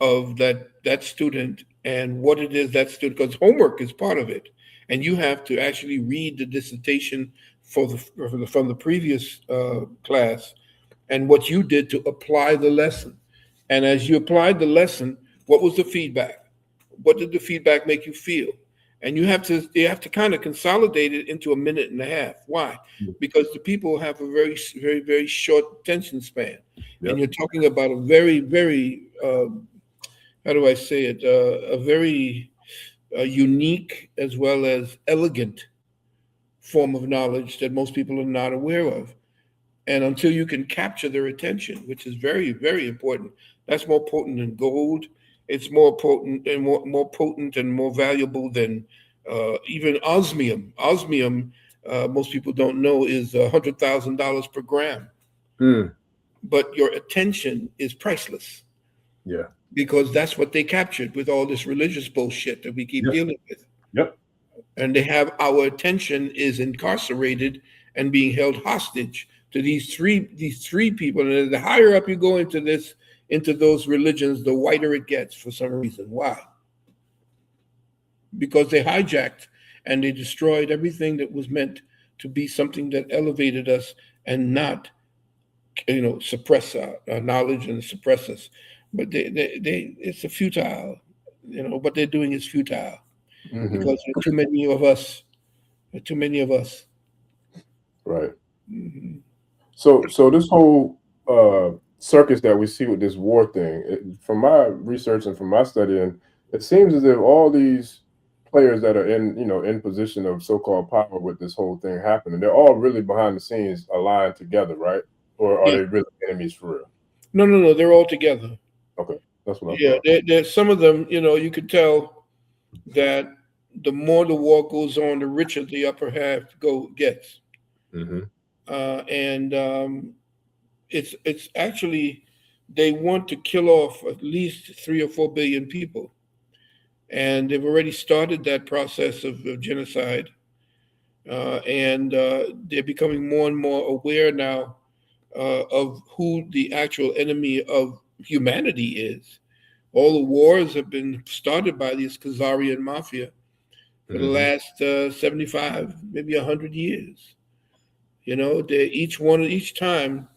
of that student and what it is that student, because homework is part of it, and you have to actually read the dissertation from the previous class and what you did to apply the lesson. And as you applied the lesson, what was the feedback? What did the feedback make you feel? And you have to kind of consolidate it into a minute and a half. Why? Because the people have a very, very, very short attention span. Yep. And you're talking about a very, very, how do I say it? A very unique as well as elegant form of knowledge that most people are not aware of. And until you can capture their attention, which is very, very important, that's more potent than gold. It's more potent and more potent and more valuable than even osmium. Osmium, most people don't know, is $100,000 per gram. But your attention is priceless. Yeah. Because that's what they captured with all this religious bullshit that we keep dealing with. Yep. And they have our attention is incarcerated and being held hostage to these three people. And the higher up you go into those religions, the whiter it gets for some reason. Why? Because they hijacked and they destroyed everything that was meant to be something that elevated us and not, suppress our knowledge and suppress us. But it's a futile, what they're doing is futile because there are too many of us. Right. So this whole circus that we see with this war thing, from my research and from my studying, it seems as if all these players that are in position of so-called power with this whole thing happening, they're all really behind the scenes aligned together, right? Or are Yeah. they really enemies for real? No, they're all together. Okay, that's what I Yeah, thought. there's some of them, you could tell that the more the war goes on, the richer the upper half gets. Mm-hmm. And it's actually, they want to kill off at least 3 or 4 billion people. And they've already started that process of genocide. And they're becoming more and more aware now of who the actual enemy of humanity is. All the wars have been started by this Kazarian mafia for the last 75, maybe 100 years. Each time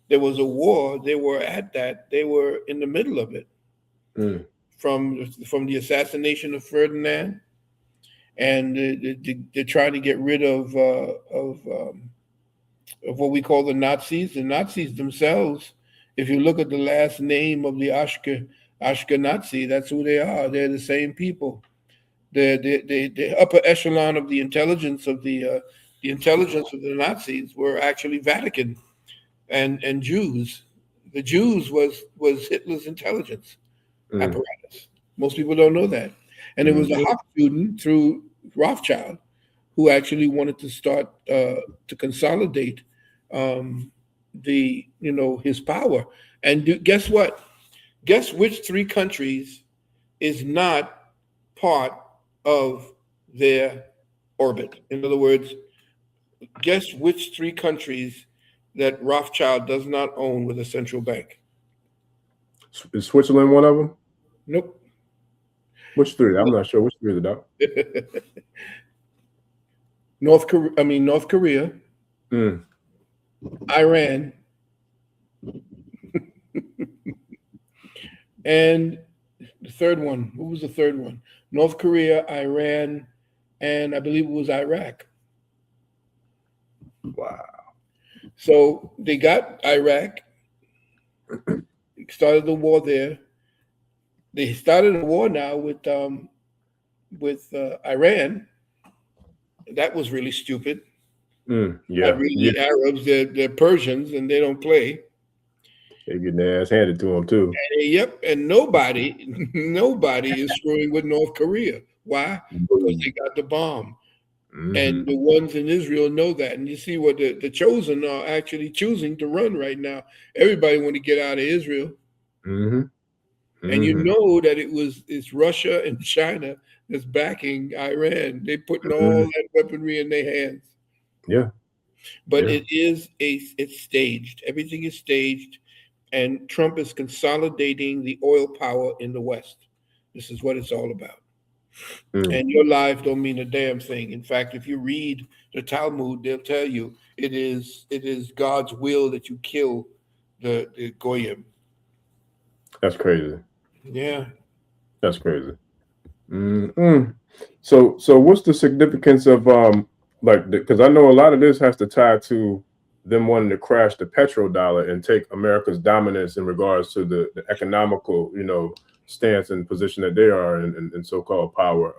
there was a war, they were in the middle of it. Mm. From the assassination of Ferdinand, and they're trying to get rid of what we call the Nazis. The Nazis themselves, if you look at the last name of the Ashkenazi, that's who they are. They're the same people. They're the upper echelon of the intelligence of the Nazis were actually Vatican and Jews. The Jews was Hitler's intelligence apparatus. Most people don't know that. And it was a Hof student through Rothschild who actually wanted to start to consolidate his power. And guess what? Guess which 3 countries is not part of their orbit? In other words, guess which 3 countries that Rothschild does not own with a central bank? Is Switzerland one of them? Nope. Which 3? I'm not sure. Which 3 is it? North Korea, Iran, and the third one. What was the third one? North Korea, Iran, and I believe it was Iraq. Wow. So they got Iraq, started the war there. They started a war now with Iran. That was really stupid. Yeah. Not really Arabs, they're Persians, and they don't play. They're getting their ass handed to them too. Yep, and nobody is screwing with North Korea. Why? Because they got the bomb. And the ones in Israel know that. And you see what the chosen are actually choosing to run right now. Everybody want to get out of Israel. And you know that it's Russia and China that's backing Iran. They're putting all that weaponry in their hands. Yeah. But it's staged. Everything is staged. And Trump is consolidating the oil power in the West. This is what it's all about. And your life don't mean a damn thing. In fact, if you read the Talmud, they'll tell you it is God's will that you kill the Goyim. That's crazy. Yeah. That's crazy. So what's the significance of because I know a lot of this has to tie to them wanting to crash the petrodollar and take America's dominance in regards to the economical, stance and position that they are in so-called power.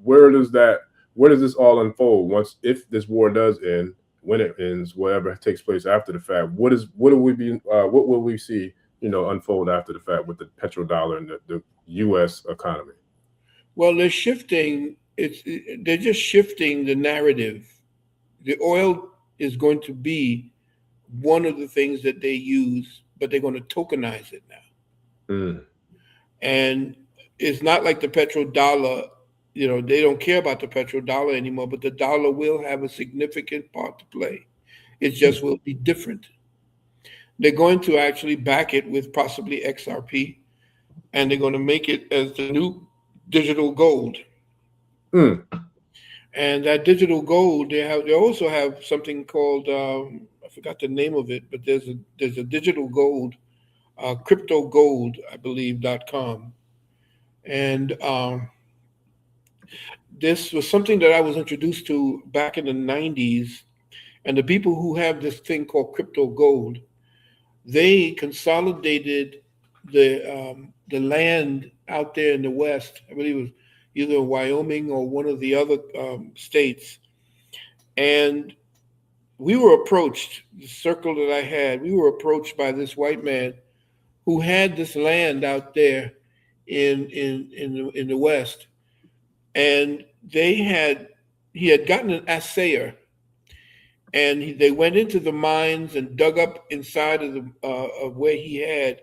Where does this all unfold if this war does end, when it ends, whatever takes place after the fact? What will we see, unfold after the fact with the petrodollar and the U.S. economy? Well, they're shifting. They're just shifting the narrative. The oil is going to be one of the things that they use, but they're going to tokenize it now. And it's not like the petrodollar, they don't care about the petrodollar anymore, but the dollar will have a significant part to play. It just will be different. They're going to actually back it with possibly XRP, and they're going to make it as the new digital gold. And that digital gold, they also have something called I forgot the name of it, but there's a digital gold, crypto gold, I believe .com, and this was something that I was introduced to back in the 90s, And the people who have this thing called crypto gold, they consolidated the land out there in the West. I believe it was either Wyoming or one of the other states. And we were approached, the circle that I had, we were approached by this white man who had this land out there in the West. And he had gotten an assayer, and they went into the mines and dug up inside of where he had,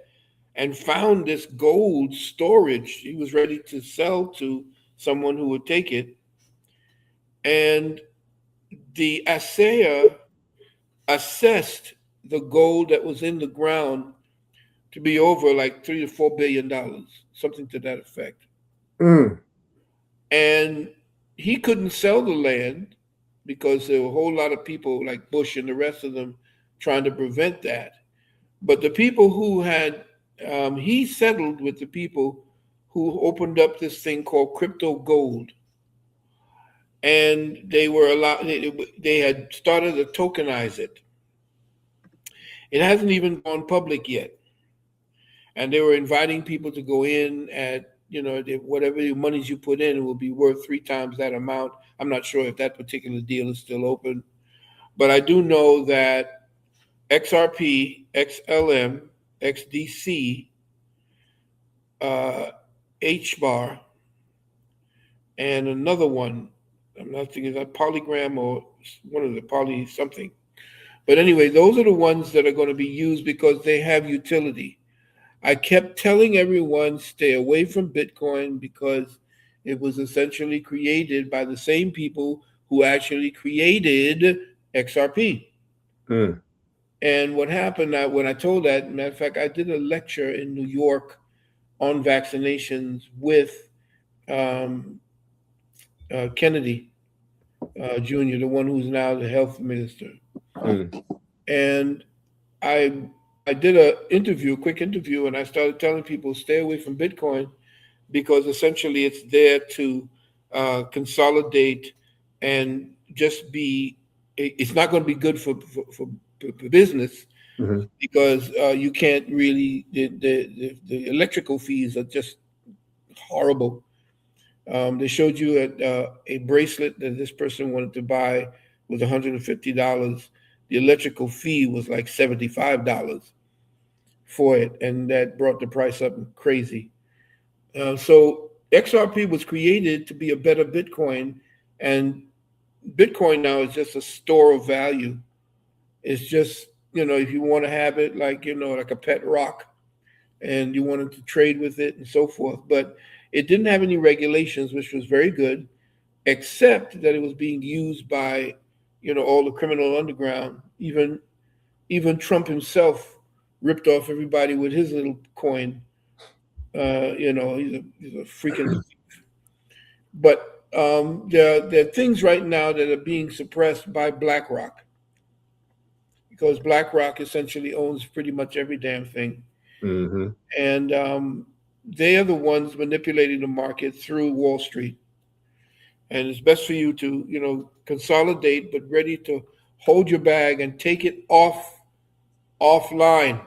and found this gold storage. He was ready to sell to someone who would take it. And the assayer assessed the gold that was in the ground to be over like $3 to $4 billion, something to that effect. And he couldn't sell the land because there were a whole lot of people like Bush and the rest of them trying to prevent that. But the people who had, he settled with the people who opened up this thing called crypto gold. And they were allowed, they had started to tokenize it. It hasn't even gone public yet. And they were inviting people to go in at, whatever monies you put in, it will be worth 3 times that amount. I'm not sure if that particular deal is still open. But I do know that XRP, XLM, XDC, HBAR, and another one, I'm not thinking that Polygram or one of the poly something. But anyway, those are the ones that are going to be used because they have utility. I kept telling everyone, stay away from Bitcoin because it was essentially created by the same people who actually created XRP. And what happened when I told that, matter of fact, I did a lecture in New York on vaccinations with Kennedy Jr., the one who's now the health minister. And I did a quick interview, and I started telling people stay away from Bitcoin because essentially it's there to consolidate and just be. It's not going to be good for business because you can't really. The electrical fees are just horrible. They showed you a bracelet that this person wanted to buy was $150. The electrical fee was like $75 for it, and that brought the price up crazy. So XRP was created to be a better Bitcoin, and Bitcoin now is just a store of value. It's just, if you want to have it like a pet rock, and you wanted to trade with it and so forth, but it didn't have any regulations, which was very good, except that it was being used by all the criminal underground. Even Trump himself ripped off everybody with his little coin. He's a freaking thief. But there are things right now that are being suppressed by BlackRock because BlackRock essentially owns pretty much every damn thing. And they are the ones manipulating the market through Wall Street. And it's best for you to, consolidate, but ready to hold your bag and take it offline.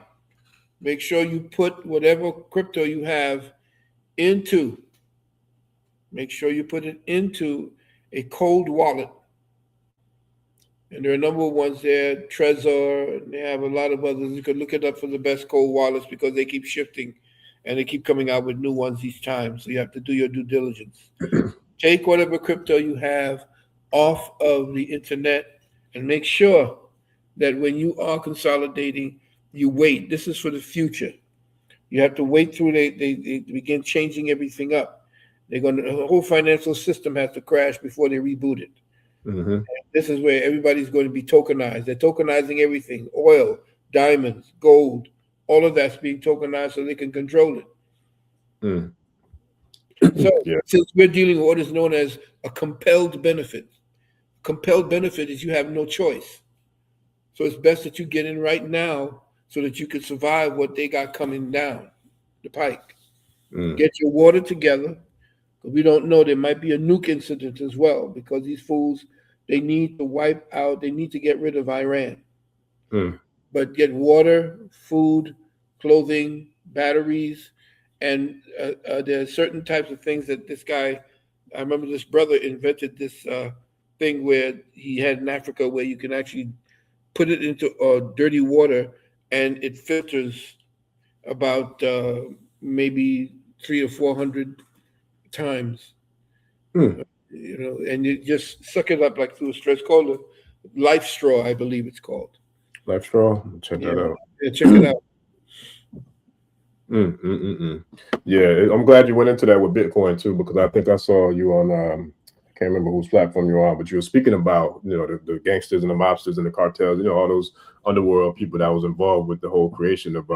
Make sure you put whatever crypto you have into. Make sure you put it into a cold wallet. And there are a number of ones there, Trezor, and they have a lot of others. You can look it up for the best cold wallets because they keep shifting and they keep coming out with new ones each time. So you have to do your due diligence. Take whatever crypto you have off of the internet and make sure that when you are consolidating, you wait. This is for the future. You have to wait through they begin changing everything up. The whole financial system has to crash before they reboot it. This is where everybody's going to be tokenized. They're tokenizing everything: oil, diamonds, gold, all of that's being tokenized so they can control it. So since we're dealing with what is known as a compelled benefit is you have no choice. So it's best that you get in right now so that you can survive what they got coming down the pike. Get your water together, because we don't know, there might be a nuke incident as well, because these fools they need to wipe out, they need to get rid of Iran. Mm. But get water, food, clothing, batteries, and there are certain types of things that this guy, I remember this brother invented this thing where he had in Africa where you can actually put it into dirty water and it filters about maybe 300 or 400 times. Mm. You know, and you just suck it up like through a straw. It's called a life straw, I believe it's called. Life straw. Check that out. Yeah, check it out. Yeah, I'm glad you went into that with Bitcoin too, because I think I saw you on I can't remember whose platform you're on, but you were speaking about, you know, the gangsters and the mobsters and the cartels, you know, all those underworld people that was involved with the whole creation of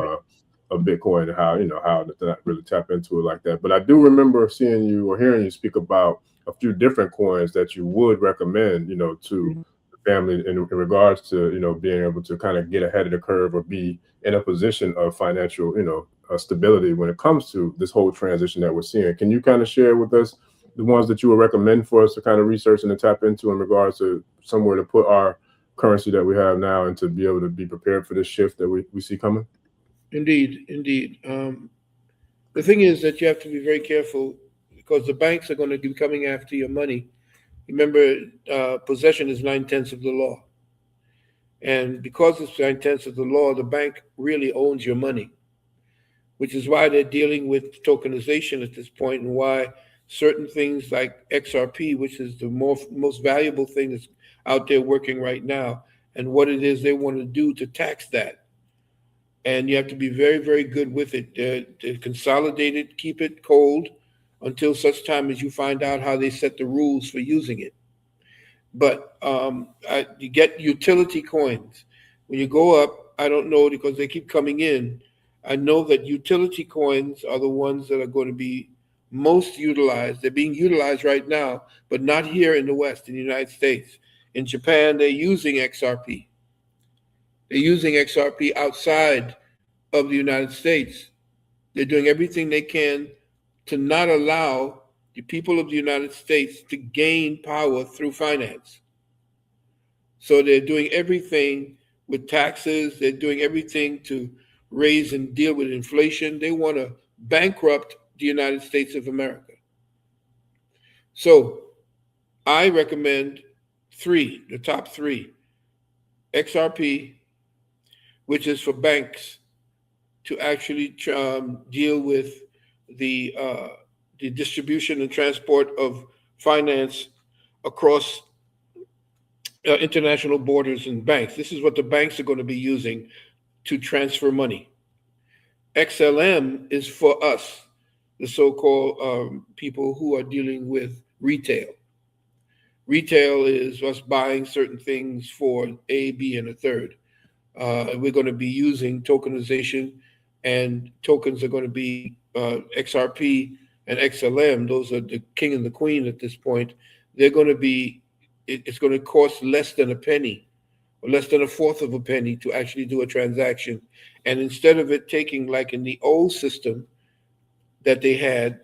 Bitcoin and how, you know, how to not really tap into it like that. But I do remember seeing you or hearing you speak about a few different coins that you would recommend, you know, to the family in regards to, you know, being able to kind of get ahead of the curve or be in a position of financial, you know, stability when it comes to this whole transition that we're seeing. Can you kind of share with us the ones that you would recommend for us to kind of research and to tap into in regards to somewhere to put our currency that we have now and to be able to be prepared for this shift that we see coming? Indeed. The thing is that you have to be very careful because the banks are going to be coming after your money. Remember, possession is 9/10 of the law. And because it's 9/10 of the law, the bank really owns your money, which is why they're dealing with tokenization at this point and why certain things like XRP, which is the most valuable thing that's out there working right now, and what it is they want to do to tax that. And you have to be very, very good with it. To consolidate it, keep it cold until such time as you find out how they set the rules for using it. But you get utility coins. When you go up, I don't know because they keep coming in. I know that utility coins are the ones that are going to be most utilized. They're being utilized right now, but not here in the West, in the United States. In Japan, they're using XRP. They're using XRP outside of the United States. They're doing everything they can to not allow the people of the United States to gain power through finance. So they're doing everything with taxes. They're doing everything to raise and deal with inflation. They want to bankrupt the United States of America. So I recommend the top three. XRP, which is for banks to actually deal with the distribution and transport of finance across international borders and banks. This is what the banks are going to be using to transfer money. XLM is for us, the so-called people who are dealing with retail. Retail is us buying certain things for A, B, and a third. We're going to be using tokenization, and tokens are going to be XRP and XLM. Those are the king and the queen at this point. They're going to be, it's going to cost less than a penny or less than a fourth of a penny to actually do a transaction. And instead of it taking like in the old system that they had,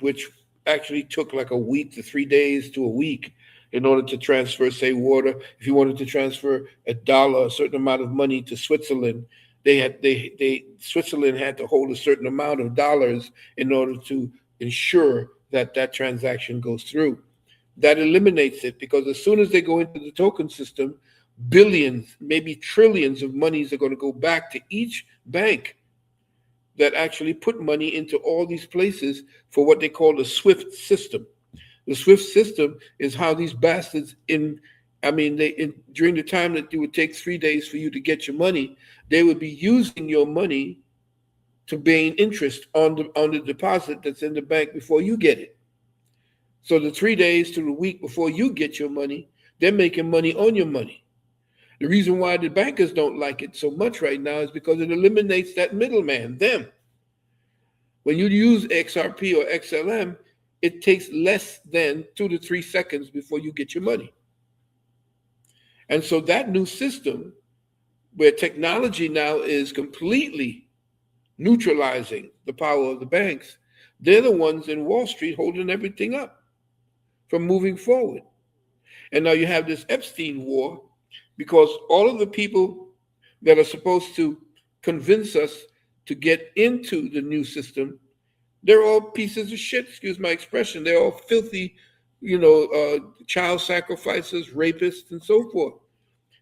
which actually took like a week to 3 days to a week in order to transfer, say, water. If you wanted to transfer $1, a certain amount of money to Switzerland, Switzerland had to hold a certain amount of dollars in order to ensure that that transaction goes through. That eliminates it because as soon as they go into the token system, billions, maybe trillions of monies are going to go back to each bank that actually put money into all these places for what they call the SWIFT system. The SWIFT system is how these bastards during the time that it would take 3 days for you to get your money, they would be using your money to gain interest on the deposit that's in the bank before you get it. So the 3 days to the week before you get your money, they're making money on your money. The reason why the bankers don't like it so much right now is because it eliminates that middleman, them. When you use XRP or XLM, it takes less than 2 to 3 seconds before you get your money. And so that new system, where technology now is completely neutralizing the power of the banks, they're the ones in Wall Street holding everything up from moving forward. And now you have this Epstein war, because all of the people that are supposed to convince us to get into the new system, they're all pieces of shit, excuse my expression. They're all filthy, child sacrificers, rapists, and so forth.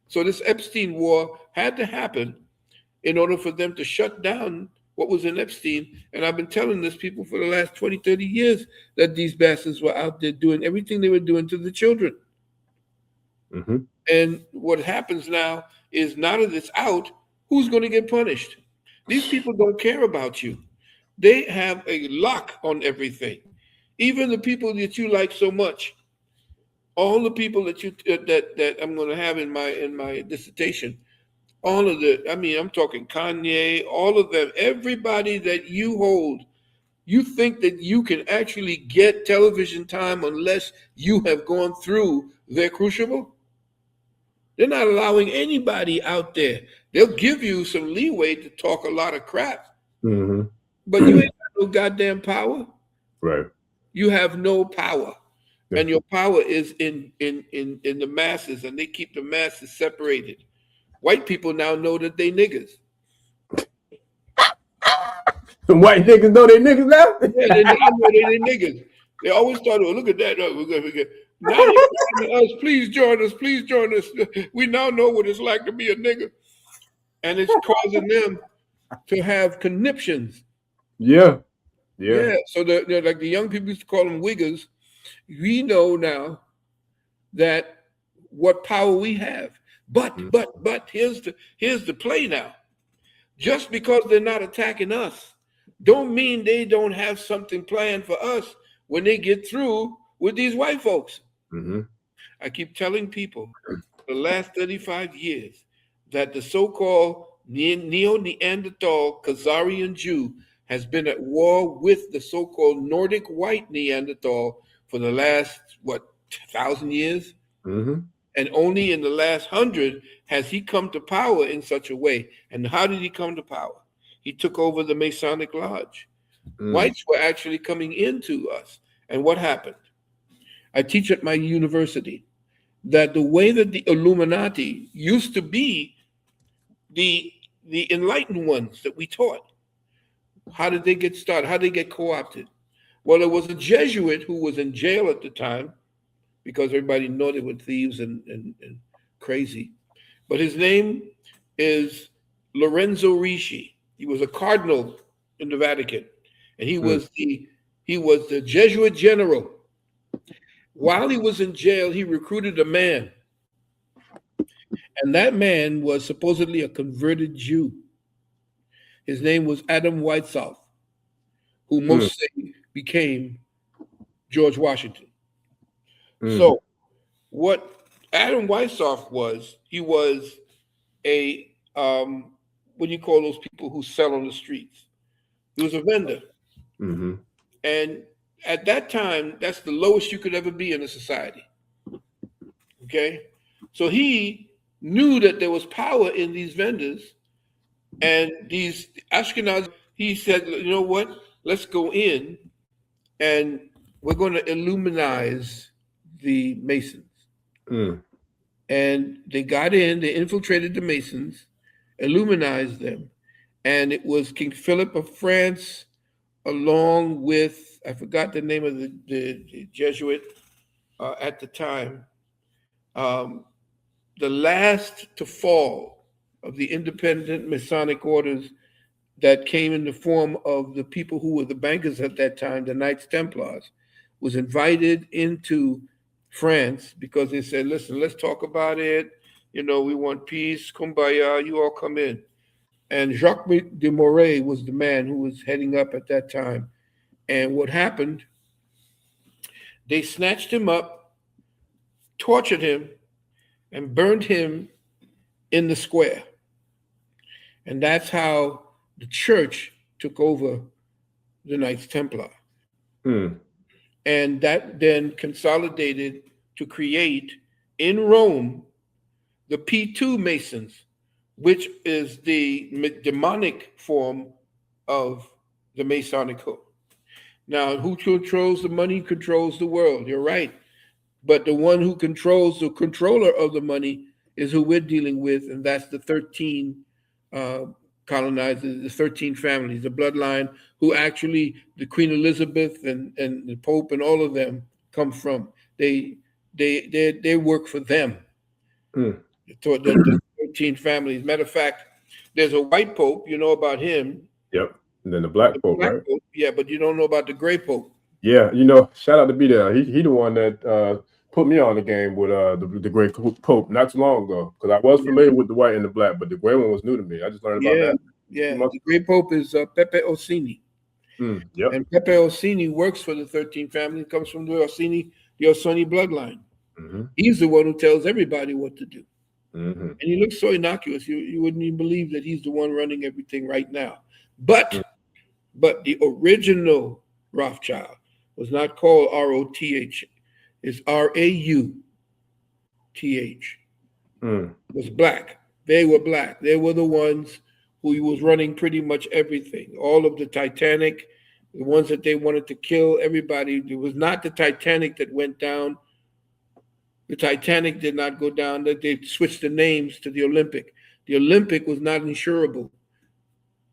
So this Epstein war had to happen in order for them to shut down what was in Epstein. And I've been telling this people for the last 20, 30 years that these bastards were out there doing everything they were doing to the children. Mm-hmm. And what happens now is, now that it's out, who's going to get punished? These people don't care about you. They have a lock on everything. Even the people that you like so much, all the people that you that I'm going to have in my dissertation, all of I'm talking Kanye, all of them, everybody that you hold, you think that you can actually get television time unless you have gone through their crucible? They're not allowing anybody out there. They'll give you some leeway to talk a lot of crap, Mm-hmm. but you ain't got no goddamn power. Right. You have no power. Yeah. And your power is in the masses, and they keep the masses separated. White people now know that they niggas. Some white niggas know they niggas now? Yeah, they now know they niggas. They always thought, oh, look at that. Oh, we're good. Now they're calling us, please join us, please join us. We now know what it's like to be a nigga. And it's causing them to have conniptions. Yeah. So they're like the young people used to call them wiggers. We know now that what power we have. But here's the play now. Just because they're not attacking us, don't mean they don't have something planned for us when they get through with these white folks. Mm-hmm. I keep telling people the last 35 years that the so-called Neo-Neanderthal Kazarian Jew has been at war with the so-called Nordic white Neanderthal for the last, 1,000 years? Mm-hmm. And only in the last 100 has he come to power in such a way. And how did he come to power? He took over the Masonic Lodge. Whites were actually coming into us. And what happened? I teach at my university that the way that the Illuminati used to be the enlightened ones that we taught. How did they get started? How did they get co-opted? Well, there was a Jesuit who was in jail at the time, because everybody knew they were thieves and crazy. But his name is Lorenzo Ricci. He was a cardinal in the Vatican, and he was the Jesuit general. While he was in jail, he recruited a man, and that man was supposedly a converted Jew. His name was Adam Weizsäcker, who most say became George Washington. So what Adam Weizsäcker was, he was a, what do you call those people who sell on the streets? He was a vendor. Mm-hmm. And at that time, that's the lowest you could ever be in a society. Okay? So he knew that there was power in these vendors, and these Ashkenazi, he said, you know what? Let's go in and we're going to illuminize the Masons. And they got in, they infiltrated the Masons, illuminized them, and it was King Philip of France, along with, I forgot the name of the Jesuit at the time, the last to fall of the independent Masonic orders that came in the form of the people who were the bankers at that time, the Knights Templars, was invited into France because they said, listen, let's talk about it. We want peace, kumbaya, you all come in. And Jacques de Molay was the man who was heading up at that time. And what happened, they snatched him up, tortured him, and burned him in the square. And that's how the church took over the Knights Templar. And that then consolidated to create in Rome the P2 Masons, which is the demonic form of the Masonic code. Now, who controls the money controls the world. You're right. But the one who controls, the controller of the money, is who we're dealing with, and that's the 13 colonizers, the 13 families, the bloodline, who actually the Queen Elizabeth and the Pope and all of them come from. They work for them. Mm. The 13 families. Matter of fact, there's a white Pope, you know about him. Yep. And then the Black Pope, right? Pope, yeah, but you don't know about the Gray Pope. Yeah, shout out to B there. He the one that put me on the game with the Gray Pope not too long ago, because I was familiar with the white and the black, but the gray one was new to me. I just learned about that. Yeah, the Gray Pope is Pepe Orsini. Yep. And Pepe Orsini works for the 13 family, comes from the Orsini bloodline. Mm-hmm. He's the one who tells everybody what to do. Mm-hmm. And he looks so innocuous, you wouldn't even believe that he's the one running everything right now. But the original Rothschild was not called R-O-T-H. It's R-A-U-T-H. It was black. They were black. They were the ones who was running pretty much everything. All of the Titanic, the ones that they wanted to kill everybody. It was not the Titanic that went down. The Titanic did not go down. They switched the names to the Olympic. The Olympic was not insurable.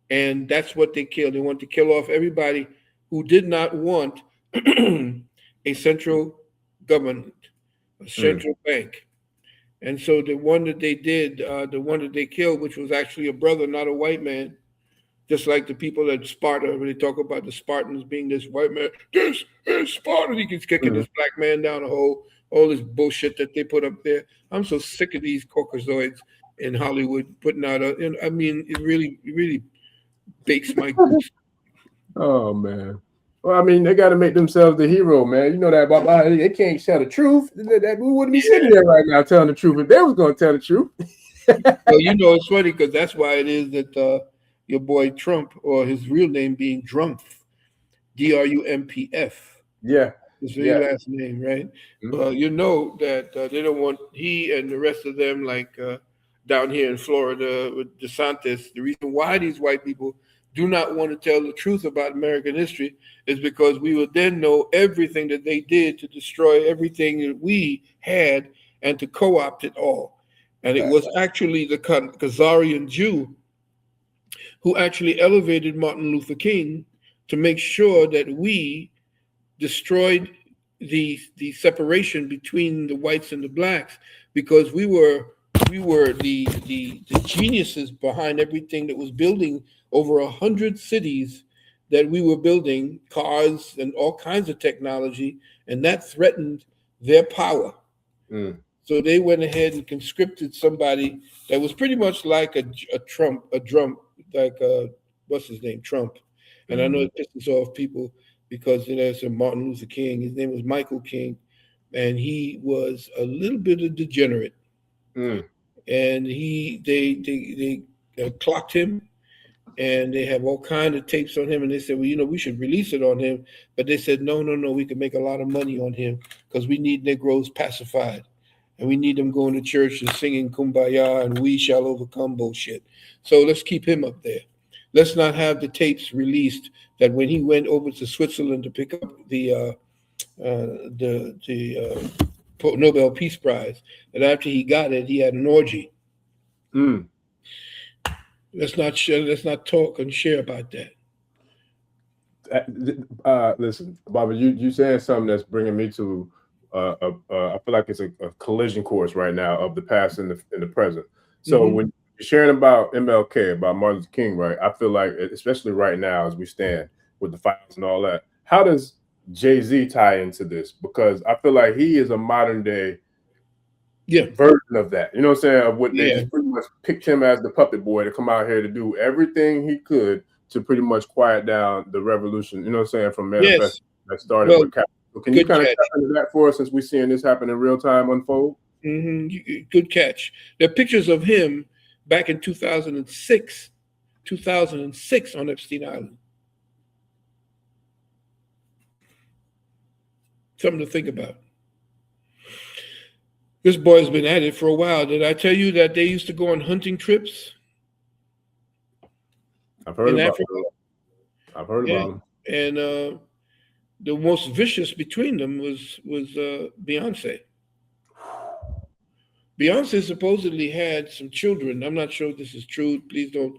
And that's what they killed. They wanted to kill off everybody who did not want a central government, a central bank. And so the one that they did, the one that they killed, which was actually a brother, not a white man, just like the people at Sparta, when they talk about the Spartans being this white man, this is Sparta, he keeps kicking this black man down a hole, all this bullshit that they put up there. I'm so sick of these Caucasoids in Hollywood putting out, I mean, it really bakes my goose. Oh, man. Well, I mean, they got to make themselves the hero, man. You know that about they can't tell the truth. We wouldn't be sitting there right now telling the truth if they was going to tell the truth. Well, it's funny because that's why it is that your boy Trump, or his real name being Drumpf, D-R-U-M-P-F. Yeah. His real last name, right? You know that they don't want he and the rest of them, like down here in Florida with DeSantis, the reason why these white people do not want to tell the truth about American history is because we would then know everything that they did to destroy everything that we had and to co-opt it all. And it was actually the Kazarian Jew who actually elevated Martin Luther King to make sure that we destroyed the separation between the whites and the blacks, because we were the geniuses behind everything that was building over 100 cities that we were building, cars and all kinds of technology, and that threatened their power. So they went ahead and conscripted somebody that was pretty much like a Trump, like what's his name, Trump. And I know it pisses off people because there's a Martin Luther King. His name was Michael King, and he was a little bit of degenerate. And they clocked him, and they have all kinds of tapes on him. And they said, well, we should release it on him. But they said, no, we can make a lot of money on him because we need Negroes pacified. And we need them going to church and singing Kumbaya and we shall overcome bullshit. So let's keep him up there. Let's not have the tapes released that when he went over to Switzerland to pick up the Nobel Peace Prize, and after he got it, he had an orgy. Let's not talk and share about that. Listen, Bobby, you saying something that's bringing me to I feel like it's a collision course right now of the past and the present. So when you're sharing about MLK, about Martin Luther King, right? I feel like, especially right now as we stand with the fights and all that, how does Jay-Z tie into this? Because I feel like he is a modern day version of that. You know what I'm saying? Of what they just pretty much picked him as the puppet boy to come out here to do everything he could to pretty much quiet down the revolution. You know what I'm saying? From manifesto that started with Cap. Can you kind of tap into that for us, since we're seeing this happen in real time unfold? Good catch. There are pictures of him back in 2006 on Epstein Island. Something to think about. This boy's been at it for a while. Did I tell you that they used to go on hunting trips? I've heard about them. And the most vicious between them was Beyonce. Beyonce supposedly had some children. I'm not sure if this is true. Please don't,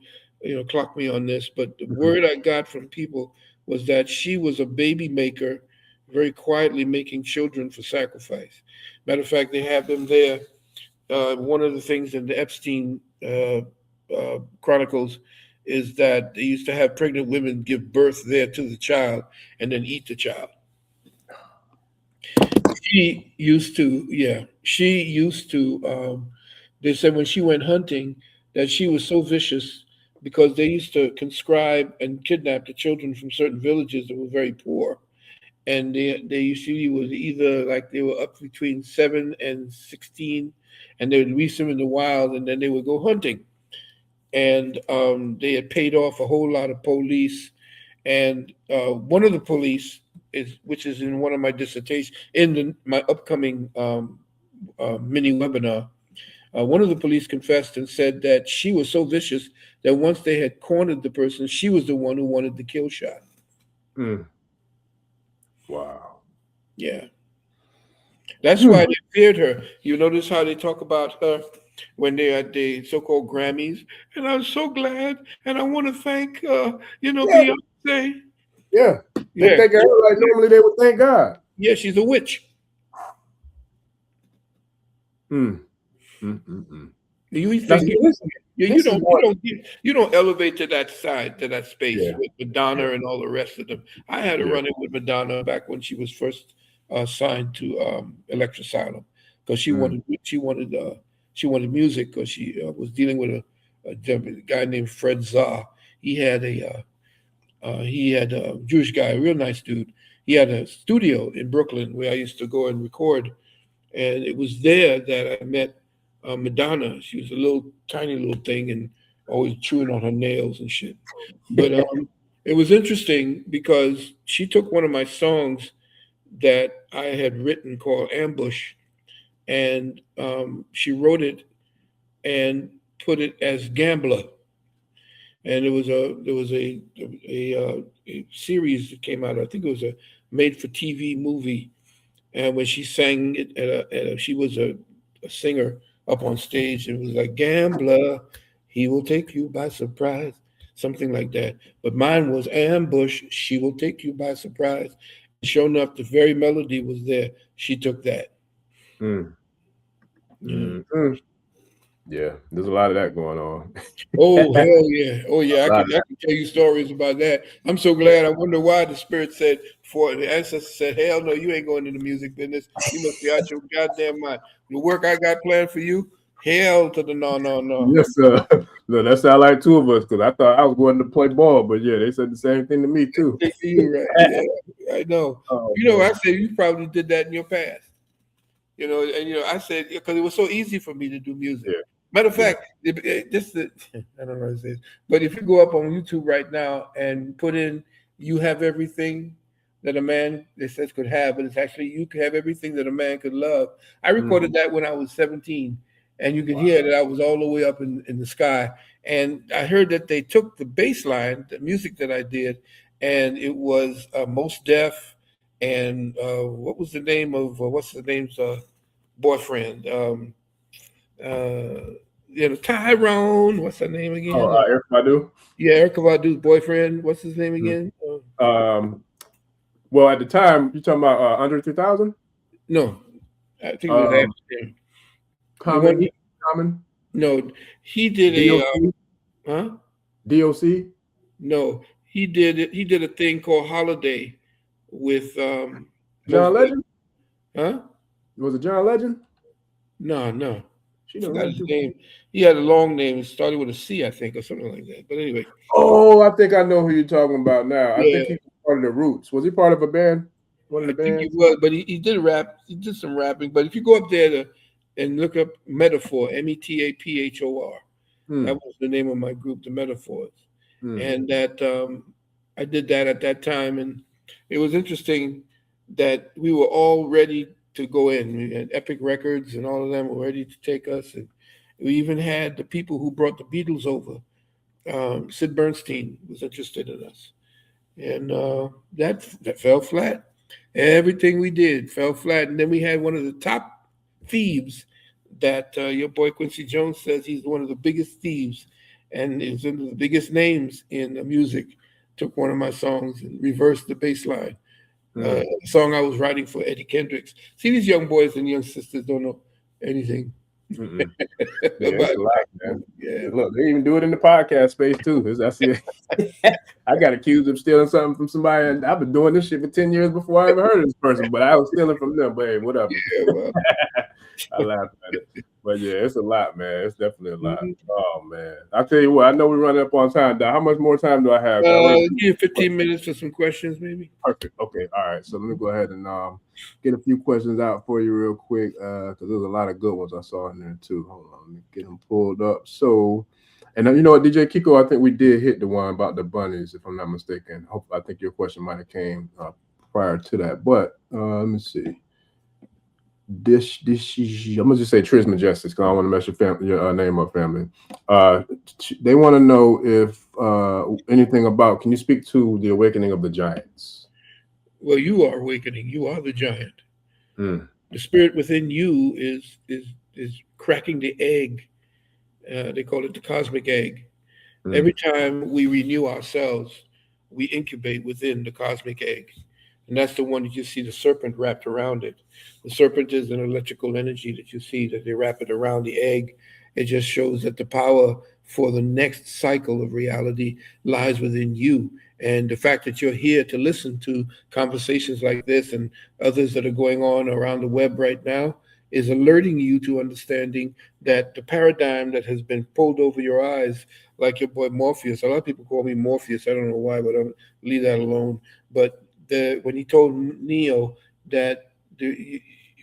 clock me on this. But the word I got from people was that she was a baby maker, very quietly making children for sacrifice. Matter of fact, they have them there. One of the things in the Epstein chronicles is that they used to have pregnant women give birth there to the child and then eat the child. She used to, yeah, she used to. They said when she went hunting that she was so vicious because they used to conscribe and kidnap the children from certain villages that were very poor, and they usually was either like they were up between 7 and 16, and they would release them in the wild, and then they would go hunting, and they had paid off a whole lot of police, and one of the police which is in one of my dissertations in my upcoming mini webinar. One of the police confessed and said that she was so vicious that once they had cornered the person, she was the one who wanted the kill shot. Wow. Yeah. That's why they feared her. You notice how they talk about her when they're at the so-called Grammys. And I'm so glad, and I want to thank, Beyonce. Yeah. They thank her like normally they would thank God. Yeah, she's a witch. You don't elevate to that side, to that space with Madonna and all the rest of them. I had a run-in with Madonna back when she was first signed to Electra Asylum because she wanted music because she was dealing with a guy named Fred Zah. He had a Jewish guy, a real nice dude. He had a studio in Brooklyn where I used to go and record, and it was there that I met Madonna. She was a tiny little thing and always chewing on her nails and shit. But it was interesting because she took one of my songs that I had written called Ambush, and she wrote it and put it as Gambler. And there was a series that came out. I think it was a made-for-TV movie, and when she sang it, she was a singer up on stage, and it was like Gambler, he will take you by surprise, something like that. But mine was Ambush, she will take you by surprise. And sure enough, the very melody was there. She took that. Yeah, there's a lot of that going on. Oh, hell yeah. Oh, yeah. I can tell you stories about that. I'm so glad. I wonder why the spirit said, for the ancestors said, hell no, you ain't going into the music business. You must be out your goddamn mind. The work I got planned for you, hell to the no. Yes, sir. No, that sound like two of us because I thought I was going to play ball, but yeah, they said the same thing to me too. You, right? Yeah, I know. I said you probably did that in your past. I said because it was so easy for me to do music. Yeah. Matter of fact, I don't know how to say it, but if you go up on YouTube right now and put in "You have everything that a man," it says could have, but it's actually "You could have everything that a man could love." I recorded that when I was 17, and you could hear that I was all the way up in the sky. And I heard that they took the bass line, the music that I did, and it was Mos Def and what was the name of boyfriend? Tyrone. What's her name again? Erykah Badu. Yeah, Erykah Badu's boyfriend. What's his name again? Well, at the time, you talking about Andre 3000? No, I think it was Ashe. Common. No, he did DOC. No, he did it. He did a thing called Holiday with John Legend. Huh? Was it John Legend? No. She forgot his name. He had a long name. It started with a C, I think, or something like that. But anyway. Oh, I think I know who you're talking about now. I think he was part of the Roots. Was he part of a band? One of the bands? I think he was, but he did rap. He did some rapping. But if you go up there and look up Metaphor, Metaphor, that was the name of my group, the Metaphors. And that I did that at that time. And it was interesting that we were all ready to go in. We had Epic Records and all of them were ready to take us. And we even had the people who brought the Beatles over. Sid Bernstein was interested in us. And that fell flat. Everything we did fell flat. And then we had one of the top thieves that your boy Quincy Jones says he's one of the biggest thieves and is one of the biggest names in music. Took one of my songs and reversed the bass line. A song I was writing for Eddie Kendricks. See, these young boys and young sisters don't know anything. Yeah, it's a lot, man. Yeah. Look, they even do it in the podcast space too. I see it. I got accused of stealing something from somebody, and I've been doing this shit for 10 years before I ever heard of this person, but I was stealing from them. But hey, whatever. Yeah, well. I laugh at it. But yeah, it's a lot, man. It's definitely a lot. Oh man. I'll tell you what, I know we're running up on time. How much more time do I have? Give you 15 minutes for some questions, maybe. Perfect. Okay. All right. So let me go ahead and get a few questions out for you real quick. Because there's a lot of good ones I saw in there too. Hold on, let me get them pulled up. So, and you know what, DJ Kiko, I think we did hit the one about the bunnies, if I'm not mistaken. I think your question might have came prior to that. But let me see. This I'm gonna just say Tris Majestic because I don't want to mess your name up, family. They want to know if anything about. Can you speak to the awakening of the giants? Well, you are awakening. You are the giant. The spirit within you is cracking the egg. They call it the cosmic egg. Every time we renew ourselves, we incubate within the cosmic egg. And that's the one that you see the serpent wrapped around it. The serpent is an electrical energy that you see that they wrap it around the egg. It just shows that the power for the next cycle of reality lies within you. And the fact that you're here to listen to conversations like this and others that are going on around the web right now is alerting you to understanding that the paradigm that has been pulled over your eyes, like your boy Morpheus. A lot of people call me Morpheus. I don't know why, but I'll leave that alone. But when he told Neo that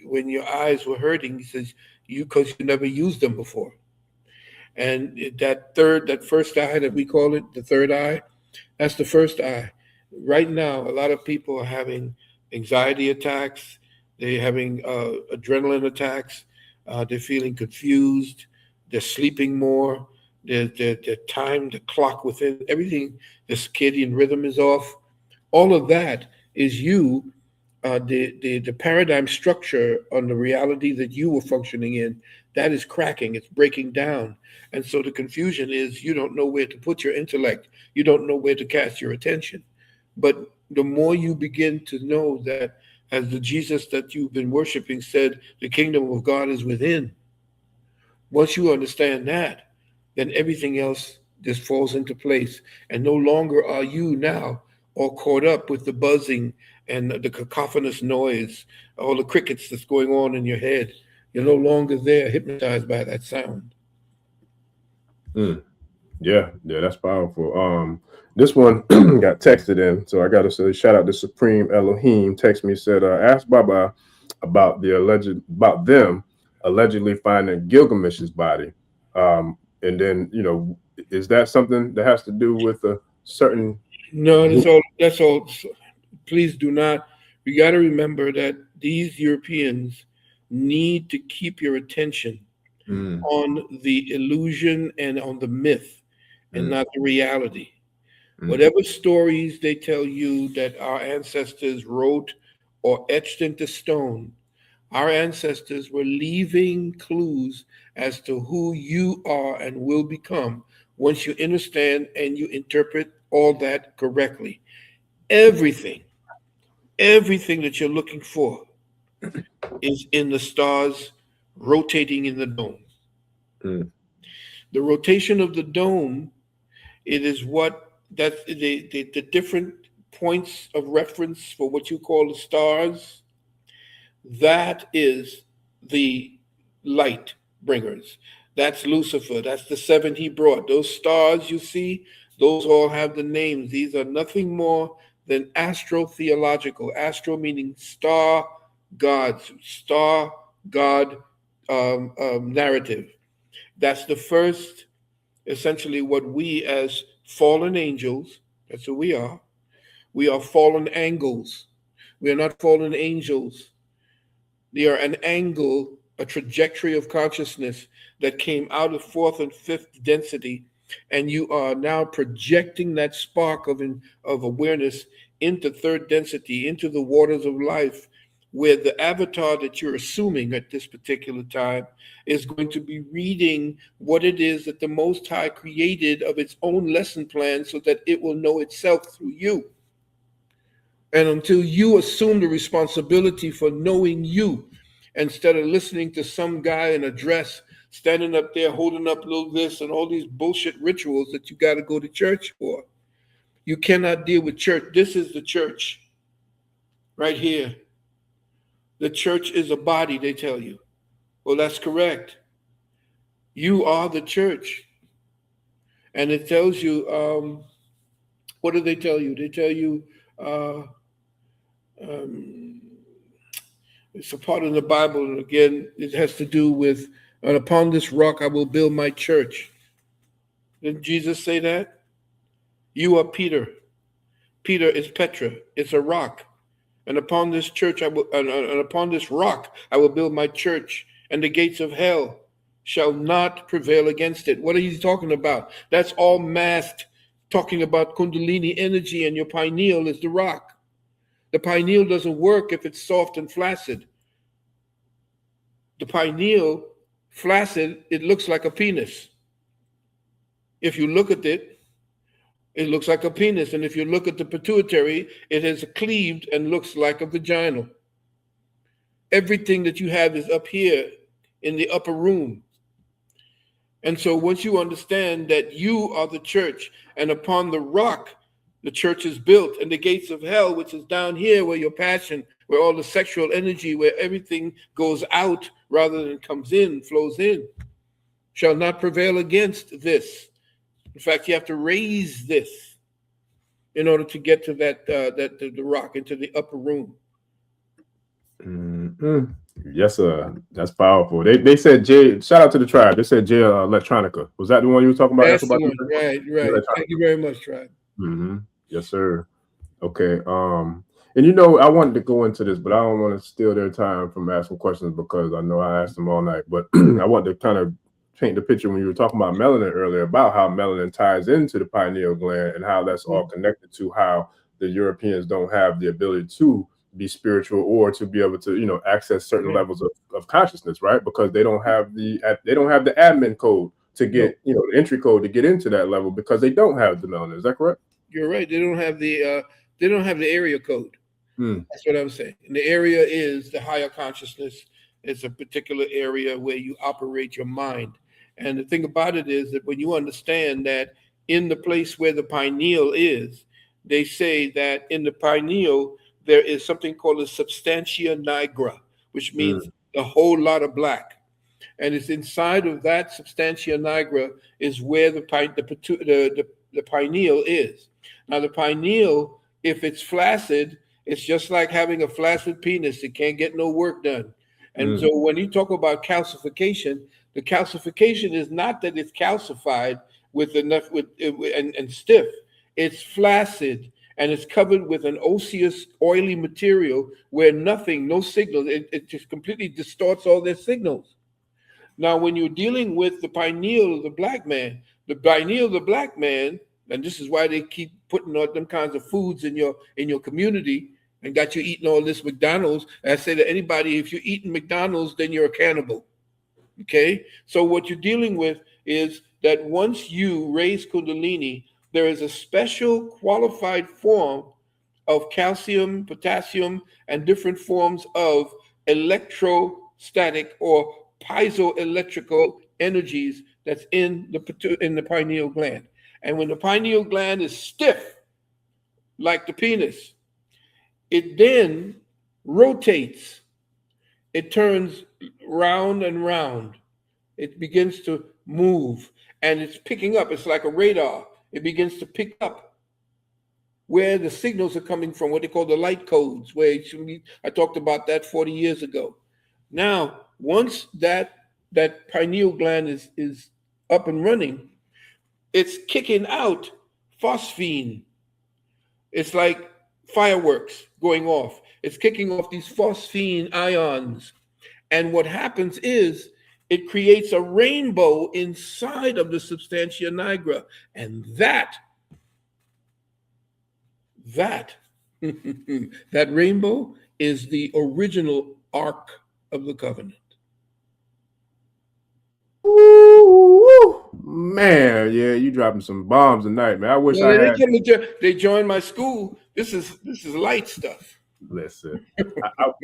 when your eyes were hurting, he says, because you never used them before. And that first eye that we call it, the third eye, that's the first eye. Right now, a lot of people are having anxiety attacks. They're having adrenaline attacks. They're feeling confused. They're sleeping more. Their time, the clock within everything, the circadian rhythm is off. All of that is you, the paradigm structure on the reality that you were functioning in, that is cracking, it's breaking down. And so the confusion is you don't know where to put your intellect. You don't know where to cast your attention. But the more you begin to know that, as the Jesus that you've been worshiping said, the kingdom of God is within. Once you understand that, then everything else just falls into place. And no longer are you now all caught up with the buzzing and the cacophonous noise, all the crickets that's going on in your head. You're no longer there, hypnotized by that sound. Yeah, that's powerful. This one got texted in, so I got to say shout out to Supreme Elohim. Text me, said, ask Baba about them allegedly finding Gilgamesh's body. And then, is that something that has to do with a certain? No, that's all. Please do not. You got to remember that these Europeans need to keep your attention on the illusion and on the myth and not the reality. Whatever stories they tell you that our ancestors wrote or etched into stone, our ancestors were leaving clues as to who you are and will become once you understand and you interpret all that correctly. Everything that you're looking for is in the stars rotating in the dome. The rotation of the dome, it is that's the different points of reference for what you call the stars. That is the light bringers. That's Lucifer. That's the seven he brought. Those stars you see, those all have the names. These are nothing more than astro-theological. Astro meaning star gods, star god narrative. That's the first, essentially, what we as fallen angels, that's who we are. We are fallen angles. We are not fallen angels. They are an angle, a trajectory of consciousness that came out of fourth and fifth density and you are now projecting that spark of awareness into third density, into the waters of life, where the avatar that you're assuming at this particular time is going to be reading what it is that the Most High created of its own lesson plan so that it will know itself through you. And until you assume the responsibility for knowing you, instead of listening to some guy in a dress standing up there holding up little this and all these bullshit rituals that you got to go to church for, you cannot deal with church. This is the church right here. The church is a body, they tell you. Well, that's correct. You are the church. And it tells you, what do they tell you? They tell you, it's a part of the Bible. And again, it has to do with, and upon this rock I will build my church. Didn't Jesus say that? You are Peter. Peter is Petra. It's a rock. And upon this church, and upon this rock, I will build my church, and the gates of hell shall not prevail against it. What are you talking about? That's all masked, talking about Kundalini energy, and your pineal is the rock. The pineal doesn't work if it's soft and flaccid. The pineal, flaccid, it looks like a penis. If you look at it, it looks like a penis. And if you look at the pituitary, it is cleaved and looks like a vagina. Everything that you have is up here in the upper room. And so once you understand that you are the church, and upon the rock, the church is built, and the gates of hell, which is down here where your passion, where all the sexual energy, where everything goes out rather than comes in, flows in, shall not prevail against this. In fact, you have to raise this in order to get to the rock, into the upper room. Mm-hmm. Yes, sir. That's powerful. They said Jay. Shout out to the tribe. They said Jay Electronica. Was that the one you were talking about? That's the one. Right. Thank you very much, tribe. Mm-hmm. Yes, sir. Okay. And I wanted to go into this, but I don't want to steal their time from asking questions because I know I asked them all night. But I want to kind of paint the picture when you were talking about melanin earlier, about how melanin ties into the pineal gland and how that's all connected to how the Europeans don't have the ability to be spiritual or to be able to, access certain levels of consciousness, right? Because they don't have the admin code to get, the entry code to get into that level because they don't have the melanin. Is that correct? You're right. They don't have the area code. That's what I'm saying. And the area is the higher consciousness. It's a particular area where you operate your mind. And the thing about it is that when you understand that in the place where the pineal is, they say that in the pineal, there is something called a substantia nigra, which means a whole lot of black. And it's inside of that substantia nigra is where the pineal is. Now, the pineal, if it's flaccid, it's just like having a flaccid penis. It can't get no work done. And so when you talk about calcification, the calcification is not that it's calcified with enough and stiff. It's flaccid and it's covered with an osseous, oily material where no signals, it just completely distorts all their signals. Now, when you're dealing with the pineal of the black man, and this is why they keep putting all them kinds of foods in your community and got you eating all this McDonald's. And I say to anybody, if you're eating McDonald's, then you're a cannibal. Okay? So what you're dealing with is that once you raise Kundalini, there is a special qualified form of calcium, potassium, and different forms of electrostatic or piezoelectrical energies that's in the pineal gland. And when the pineal gland is stiff, like the penis, it then rotates. It turns round and round. It begins to move, and it's picking up. It's like a radar. It begins to pick up where the signals are coming from, what they call the light codes, I talked about that 40 years ago. Now, once that pineal gland is up and running, it's kicking out phosphine. It's like fireworks going off. It's kicking off these phosphine ions. And what happens is It creates a rainbow inside of the substantia nigra. And that rainbow is the original Ark of the Covenant. Ooh, man, yeah, you dropping some bombs tonight, man. I wish I had. They joined my school. This is light stuff. Listen,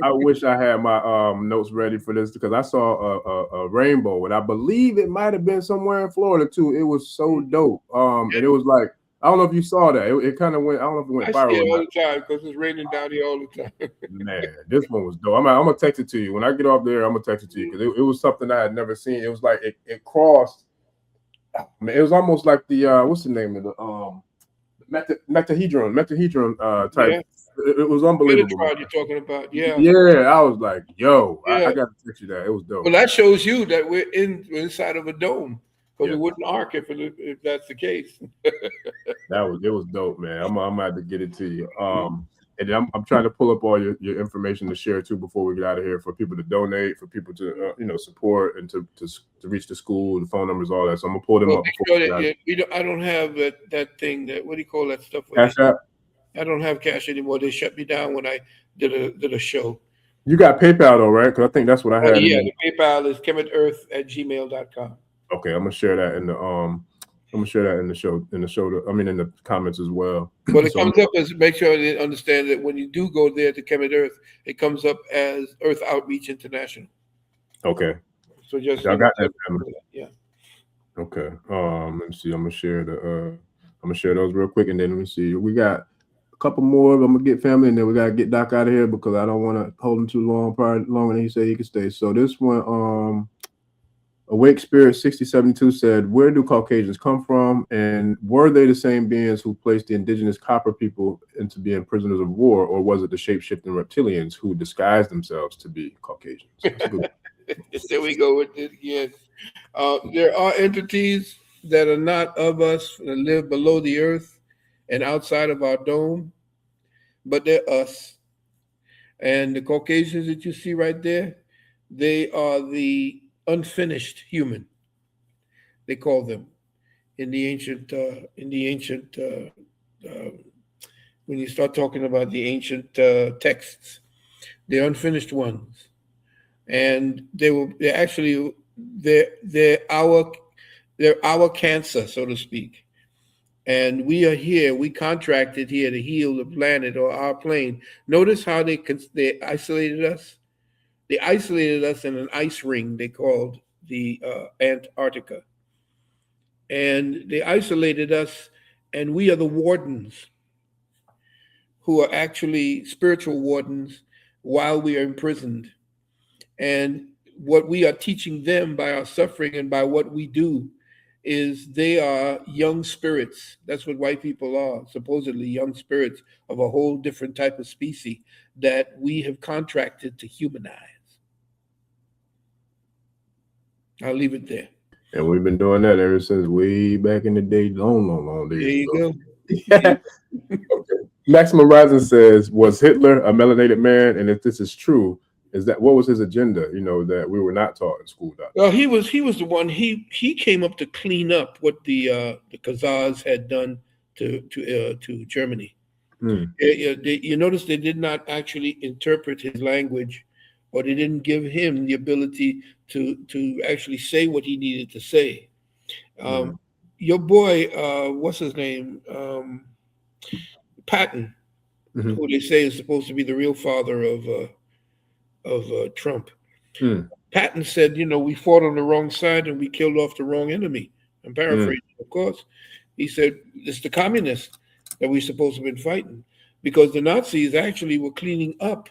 I wish I had my notes ready for this because I saw a rainbow, and I believe it might have been somewhere in Florida too. It was so dope. And it was like, I don't know if you saw that. It kind of went. I don't know if it went viral. I see it all the time because it's raining down here all the time. Man, this one was dope. I'm gonna text it to you when I get off there. I'm gonna text it to you because it was something I had never seen. It was like it crossed. It was almost like the what's the name of the metahedron type. Yeah. It was unbelievable. You're talking about, yeah. Yeah, I was like, yo, yeah. I got to text you that. It was dope. Well, that shows you that we're inside of a dome because it wouldn't arc if that's the case. It was dope, man. I'm gonna have to get it to you. And then I'm trying to pull up all your information to share too before we get out of here for people to donate, for people to support and to reach the school, the phone numbers, all that. So I'm gonna pull them up. I don't have that thing that what do you call that stuff? Cash App? I don't have cash anymore. They shut me down when I did a show. You got PayPal though, right? Because I think that's what I had. The PayPal is kemetearth@gmail.com. Okay, I'm gonna share that in the in the comments as well. Well, it comes up as, make sure they understand that when you do go there to Kemet Earth, it comes up as Earth Outreach International. Okay. So just I got that. Yeah. Okay. Let me see. I'm gonna share those real quick, and then let me see. We got a couple more. I'm gonna get family, and then we gotta get Doc out of here because I don't want to hold him too long. Probably longer than he said he could stay. So this one, Awake Spirit 6072 said, where do Caucasians come from? And were they the same beings who placed the indigenous copper people into being prisoners of war? Or was it the shape-shifting reptilians who disguised themselves to be Caucasians? There we go with it again. There are entities that are not of us, that live below the earth and outside of our dome, but they're us. And the Caucasians that you see right there, they are the unfinished human, they call them in the ancient when you start talking about the ancient texts, the unfinished ones, and they're our cancer, so to speak, and we are here. We contracted here to heal the planet or our plane. Notice how they isolated us. They isolated us in an ice ring they called the Antarctica. And they isolated us, and we are the wardens who are actually spiritual wardens while we are imprisoned. And what we are teaching them by our suffering and by what we do is they are young spirits. That's what white people are, supposedly young spirits of a whole different type of species that we have contracted to humanize. I'll leave it there. And we've been doing that ever since way back in the day, long days. There you go. Okay. Maximum Rising says, was Hitler a melanated man? And if this is true, what was his agenda, that we were not taught in school? Well, he was the one, he came up to clean up what the Khazars had done to Germany. You notice they did not actually interpret his language, or they didn't give him the ability to actually say what he needed to say. Your boy, what's his name? Patton, who they say is supposed to be the real father of Trump. Patton said, we fought on the wrong side and we killed off the wrong enemy. I'm paraphrasing, of course. He said, it's the communists that we're supposed to have been fighting, because the Nazis actually were cleaning up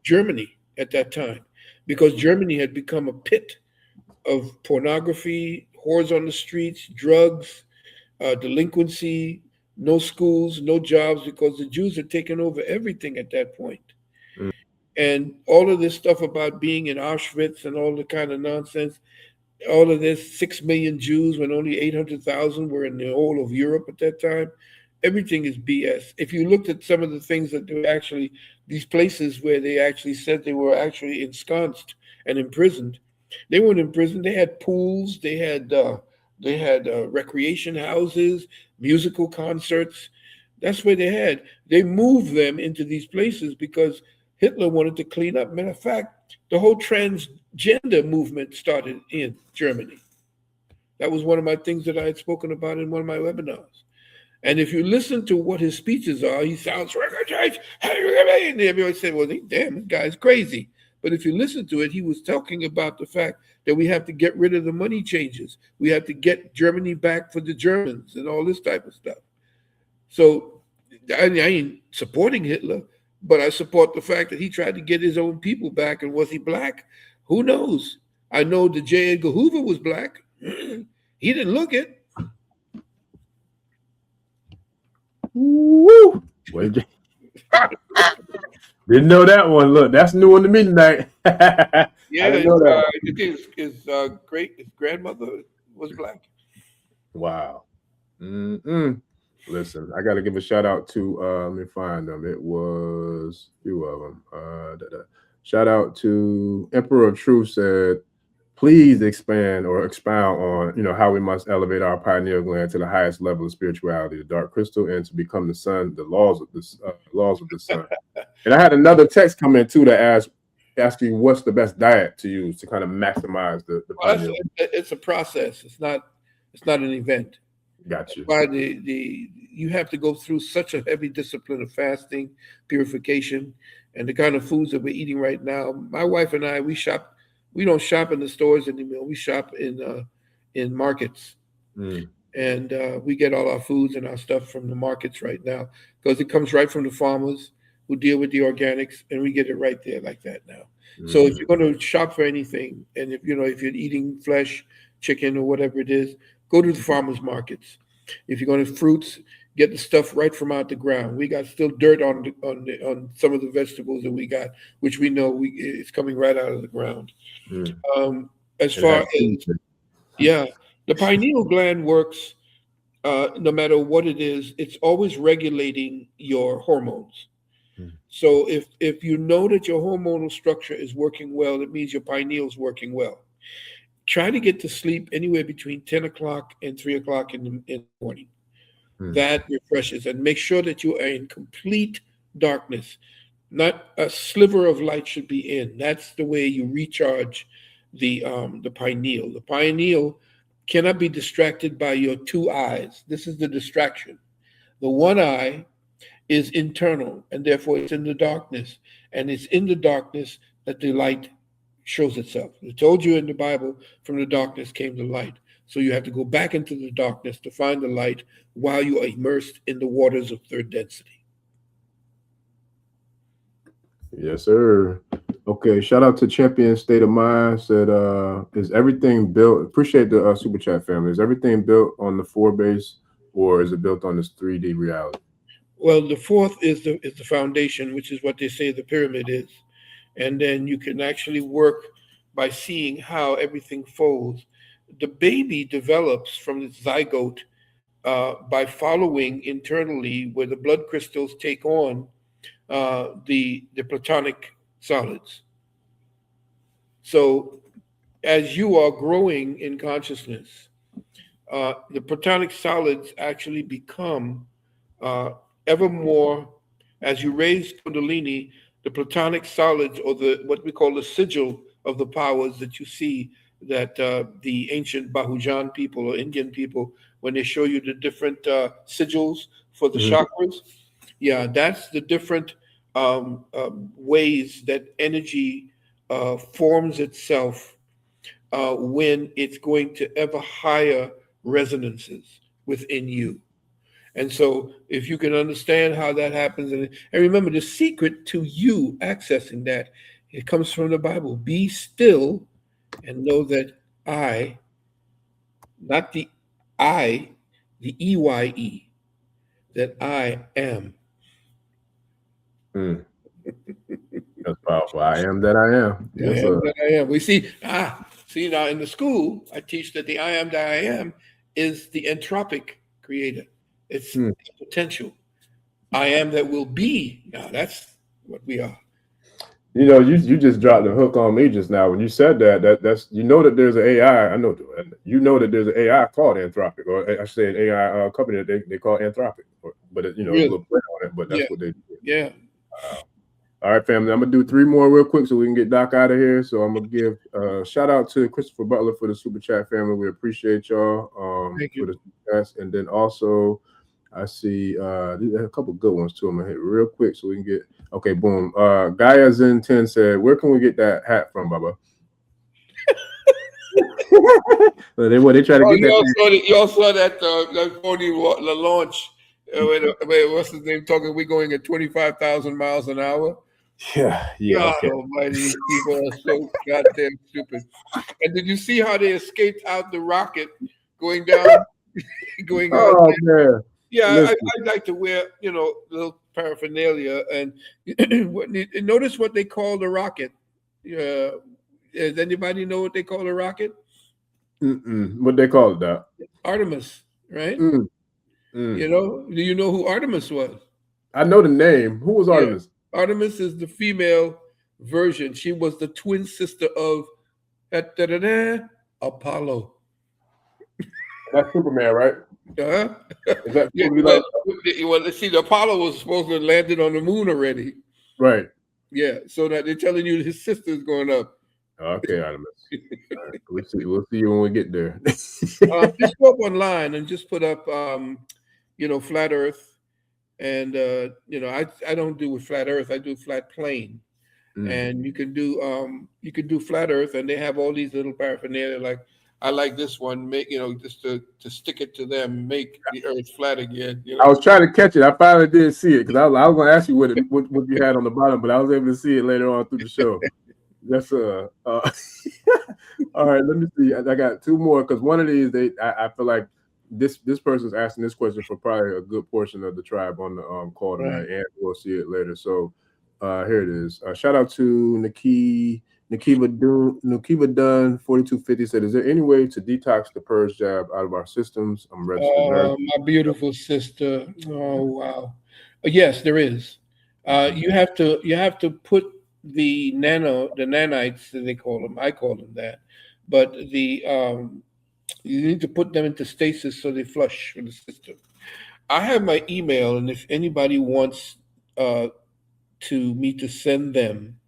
Germany at that time, because Germany had become a pit of pornography, whores on the streets, drugs, delinquency, no schools, no jobs, because the Jews had taken over everything at that point. And all of this stuff about being in Auschwitz and all the kind of nonsense, all of this 6 million Jews when only 800,000 were in the whole of Europe at that time, everything is BS. If you looked at some of the things that they actually, these places where they actually said they were actually ensconced and imprisoned, They weren't in prison. They had pools. They had recreation houses, musical concerts. That's what they had. They moved them into these places because Hitler wanted to clean up. Matter of fact, the whole transgender movement started in Germany. That was one of my things that I had spoken about in one of my webinars. And if you listen to what his speeches are, he sounds, and everybody said, well, damn, this guy's crazy. But if you listen to it, he was talking about the fact that we have to get rid of the money changes. We have to get Germany back for the Germans and all this type of stuff. So I ain't supporting Hitler, but I support the fact that he tried to get his own people back. And was he black? Who knows? I know that J. Edgar Hoover was black. He didn't look it. Woo! Didn't know that one. Look, that's a new one to me tonight. Yeah, his grandmother was black. Wow. Listen, I got to give a shout out to, let me find them. It was a few of them. Shout out to Emperor of Truth said, please expand or expound on, how we must elevate our pineal gland to the highest level of spirituality, the dark crystal, and to become the sun, the laws of the sun. And I had another text come in too that asking what's the best diet to use to kind of maximize the pineal. It's a process. It's not an event. Got you. Why you have to go through such a heavy discipline of fasting, purification, and the kind of foods that we're eating right now. My wife and I, we shop. We don't shop in the stores anymore. We shop in markets, and we get all our foods and our stuff from the markets right now because it comes right from the farmers who deal with the organics, and we get it right there like that now. So if you're going to shop for anything, and if you're eating flesh, chicken, or whatever it is, go to the farmers markets. If you're going to fruits, get the stuff right from out the ground. We got still dirt on some of the vegetables that we got, which we know it's coming right out of the ground. As far as the pineal gland works, no matter what it is, it's always regulating your hormones. So if you know that your hormonal structure is working well, it means your pineal is working well. Try to get to sleep anywhere between 10 o'clock and 3 o'clock in the morning. That refreshes, and make sure that you are in complete darkness. Not a sliver of light should be in. That's the way you recharge the pineal. The pineal cannot be distracted by your two eyes. This is the distraction. The one eye is internal, and therefore it's in the darkness. And it's in the darkness that the light shows itself. It told you in the Bible, from the darkness came the light. So you have to go back into the darkness to find the light while you are immersed in the waters of third density. Yes, sir. Okay, shout out to Champion State of Mind. Said, is everything built? Appreciate the super chat family. Is everything built on the 4 base, or is it built on this 3D reality? Well, the fourth is the foundation, which is what they say the pyramid is. And then you can actually work by seeing how everything folds. The baby develops from its zygote by following internally where the blood crystals take on the platonic solids. So as you are growing in consciousness, the platonic solids actually become ever more, as you raise Kundalini, the platonic solids, or what we call the sigil of the powers that you see, that the ancient Bahujan people or Indian people, when they show you the different sigils for the chakras, that's the different ways that energy forms itself when it's going to ever higher resonances within you. And so if you can understand how that happens, and remember, the secret to you accessing that, it comes from the Bible. Be still and know that I, not the I, the EYE, that I am. That's powerful. I am that I am. Yes, I am that I am. We see now in the school, I teach that the I am that I am is the entropic creator. It's potential. I am that will be. Now that's what we are. You know, you just dropped the hook on me just now when you said that's you know that there's an AI. I know you know that there's an AI called Anthropic, or I should say an AI company that they call Anthropic, but it, you know, it's a Really? little play on it, but Yeah. that's what they do. Yeah. All right, family. I'm gonna do 3 more real quick so we can get Doc out of here. So I'm gonna give shout out to Christopher Butler for the super chat, family. We appreciate y'all Thank for you. the chats, and then also I see there's a couple good ones too. I'm gonna hit real quick so we can get okay. Boom. Gaia Zen 10 said, "Where can we get that hat from, Baba?" They try to Oh, get that. you all saw that that phony the launch. What's his name talking? We're going at 25,000 miles an hour. Yeah. God Okay. Almighty, these people are so goddamn stupid. And did you see how they escaped out the rocket going down, going out? Oh man. Yeah, Listen. I'd like to wear, little paraphernalia. And notice what they call the rocket. Does anybody know what they call the rocket? What they call it, Doc? Artemis, right? Mm. Do you know who Artemis was? I know the name. Who was Yeah. Artemis? Artemis is the female version. She was the twin sister of Apollo. That's Superman, right? Uh-huh. Is that Yeah, supposed to be like well, see, the Apollo was supposed to have landed on the moon already. right? Yeah, so that they're telling you his sister's going up. Okay, Artemis. All right, we'll see you when we get there. Just go up online and just put up, flat Earth, and I don't do with flat Earth. I do flat plane, and you can do flat Earth, and they have all these little paraphernalia. Like I like this one, make just to stick it to them, make the Earth flat again. I was trying to catch it. I finally did see it because I was going to ask you what you had on the bottom, but I was able to see it later on through the show. That's all right. Let me see. I got 2 more because one of these I feel like this person's asking this question for probably a good portion of the tribe on the call tonight, and we'll see it later. So here it is. Shout out to Nikiva Dunn 4250 said, "Is there any way to detox the purge jab out of our systems? I'm registered nurse." My beautiful sister. Oh wow. Yes, there is. You have to put the nanites, that they call them. I call them that, but you need to put them into stasis so they flush from the system. I have my email, and if anybody wants me to send them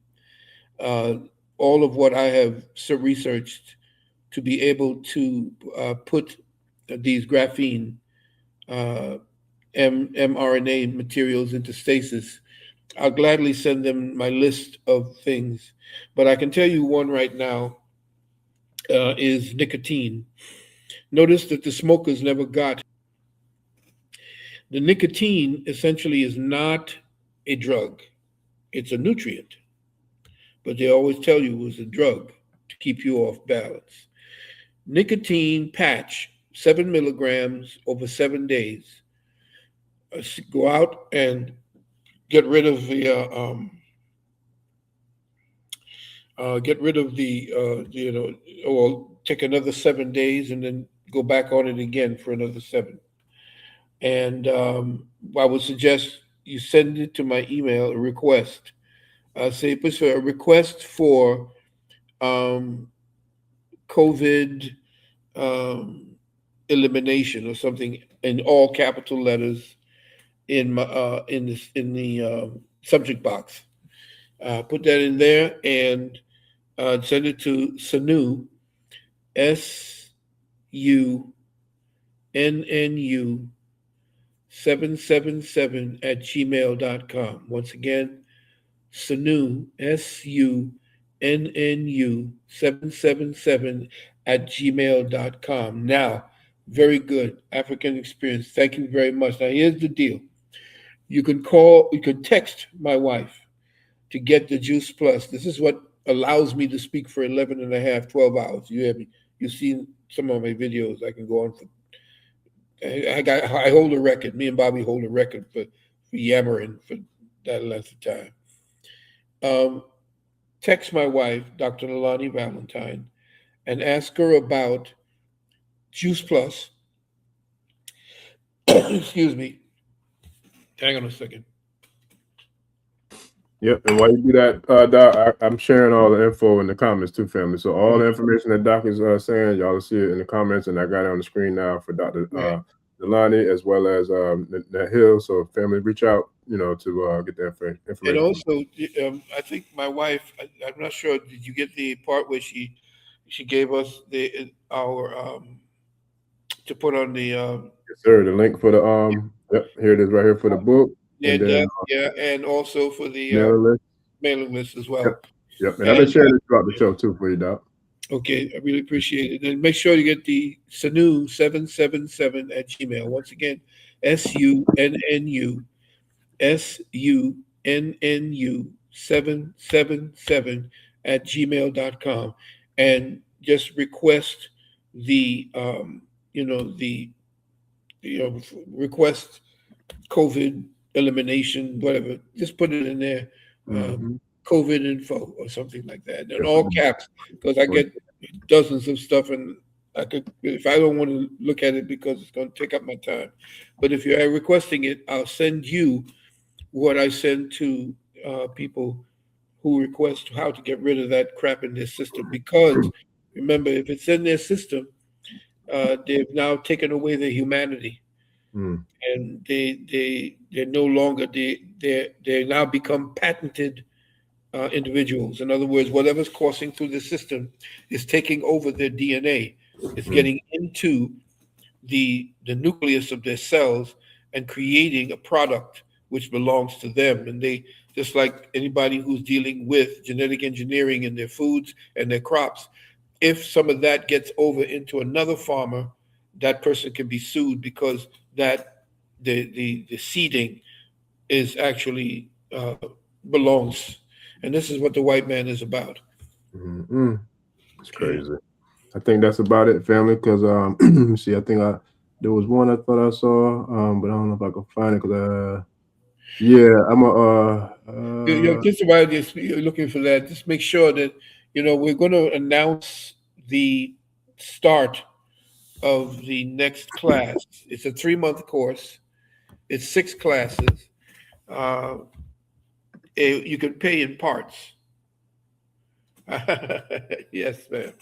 all of what I have researched to be able to put these graphene mRNA materials into stasis, I'll gladly send them my list of things. But I can tell you one right now is nicotine. Notice that the smokers never got. The nicotine essentially is not a drug. It's a nutrient. But they always tell you it was a drug to keep you off balance. Nicotine patch, 7 milligrams over 7 days. Go out and get rid of the or take another 7 days and then go back on it again for another 7. And I would suggest you send it to my email, a request. Say push for a request for COVID elimination or something in all capital letters in the subject box. Put that in there and send it to Sunnu, SUNNU 777 at gmail.com. Once again, Sunnu, SUNNU 777 at gmail.com. Now, very good. African experience. Thank you very much. Now, here's the deal. You can text my wife to get the Juice Plus. This is what allows me to speak for 11 and a half, 12 hours. You've seen some of my videos. I can go on for, I hold a record. Me and Bobby hold a record for yammering for that length of time. Text my wife, Dr. Nalani Valentine, and ask her about Juice Plus. Excuse me. Hang on a second. Yep, and while you do that, Doc, I'm sharing all the info in the comments too, family. So all the information that Doc is saying, y'all will see it in the comments, and I got it on the screen now for Dr. Delani as well as that Hill. So family, reach out, to get the information. And also, I think my wife, I'm not sure. Did you get the part where she gave us our to put on the Yes, sir. The link for the yep, here it is right here for the book, and then and also for the mailing list. mailing list as Yep, well. yep. And I've been sharing this throughout the show too for you, Doc. Okay, I really appreciate it. And make sure you get the Sanu777 at Gmail. Once again, SUNNU SUNNU777 at gmail.com. And just request the request COVID elimination, whatever. Just put it in there. COVID info or something like that, in all caps, because I get dozens of stuff, and if I don't want to look at it because it's going to take up my time. But if you're requesting it, I'll send you what I send to people who request how to get rid of that crap in their system. Because remember, if it's in their system, they've now taken away their humanity. And they're no longer they now become patented individuals. In other words, whatever's coursing through the system is taking over their DNA. It's getting into the nucleus of their cells and creating a product which belongs to them. And they, just like anybody who's dealing with genetic engineering in their foods and their crops, if some of that gets over into another farmer, that person can be sued because that the seeding is actually belongs. And this is what the white man is about. It's crazy. I think that's about it, family. Because let me see. I think there was one I thought I saw, but I don't know if I can find it. Because I'm Just about you're looking for that. Just make sure that we're going to announce the start of the next class. It's a 3-month course. It's 6 classes. You can pay in parts. Yes, ma'am.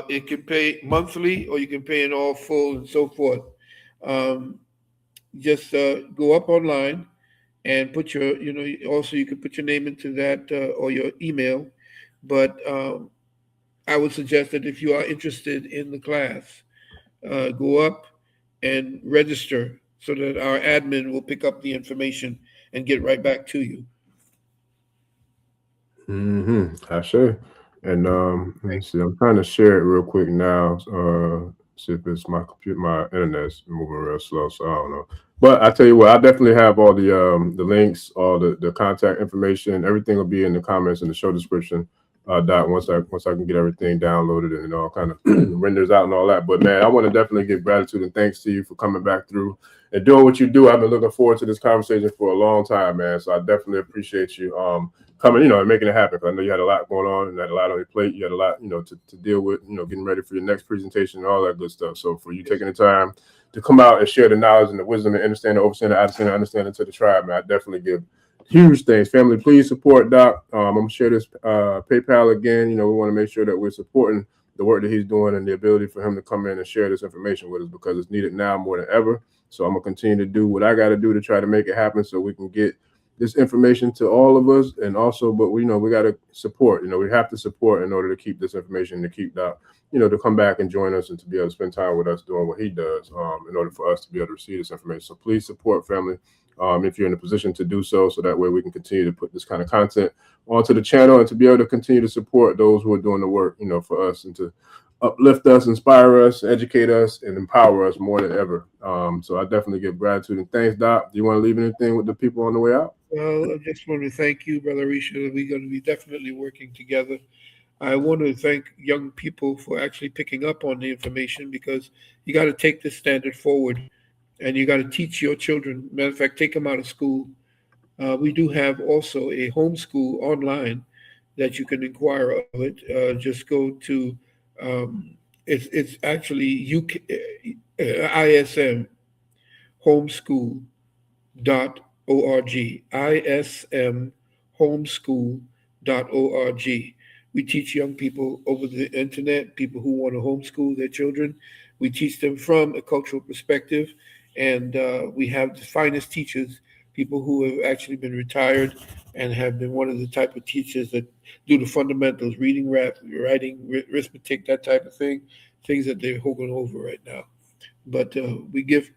It can pay monthly, or you can pay in all full, and so forth. Just go up online and put your, also you can put your name into that or your email. But I would suggest that if you are interested in the class, go up and register so that our admin will pick up the information and get right back to you. Ashe. And let me see. I'm trying to share it real quick now. See if it's my computer, my internet's moving real slow, so I don't know. But I tell you what, I definitely have all the links, all the contact information, everything will be in the comments in the show description. Once I can get everything downloaded and it all kind of renders out and all that. But man, I want to definitely give gratitude and thanks to you for coming back through and doing what you do. I've been looking forward to this conversation for a long time, man. So I definitely appreciate you coming, and making it happen. Because I know you had a lot going on and had a lot on your plate. You had a lot, to deal with, getting ready for your next presentation and all that good stuff. So for you taking the time to come out and share the knowledge and the wisdom and understanding, understanding to the tribe, man, I definitely give huge thanks. Family, please support Doc. I'm going to share this PayPal again. We want to make sure that we're supporting the work that he's doing and the ability for him to come in and share this information with us because it's needed now more than ever. So I'm going to continue to do what I got to do to try to make it happen so we can get this information to all of us. And also, but we got to support, we have to support in order to keep this information, to keep Doc, to come back and join us and to be able to spend time with us doing what he does in order for us to be able to receive this information. So please support, family. If you're in a position to do so that way we can continue to put this kind of content onto the channel and to be able to continue to support those who are doing the work, for us and to uplift us, inspire us, educate us, and empower us more than ever. So I definitely give gratitude and thanks, Doc. Do you want to leave anything with the people on the way out? Well, I just want to thank you, Brother Risha. We're going to be definitely working together. I want to thank young people for actually picking up on the information because you got to take this standard forward. And you got to teach your children. Matter of fact, take them out of school. We do have also a homeschool online that you can inquire of it. Just go to it's actually ISM homeschool.org. ISM homeschool.org. We teach young people over the internet, people who want to homeschool their children. We teach them from a cultural perspective, and we have the finest teachers, people who have actually been retired and have been one of the type of teachers that do the fundamentals, reading, writing, arithmetic, that type of thing, things that they're holding over right now. But we give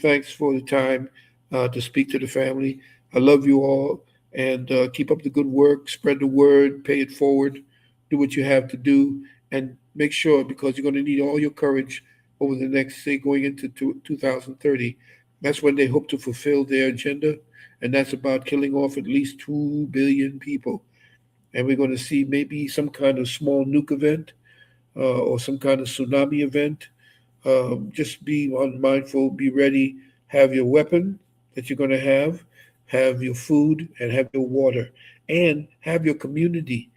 thanks for the time to speak to the family. I love you all, and keep up the good work. Spread the word, pay it forward, do what you have to do, and make sure, because you're going to need all your courage over the next, say, going into 2030. That's when they hope to fulfill their agenda, and that's about killing off at least 2 billion people. And we're going to see maybe some kind of small nuke event or some kind of tsunami event. Just be mindful, be ready, have your weapon that you're going to have your food, and have your water, and have your community.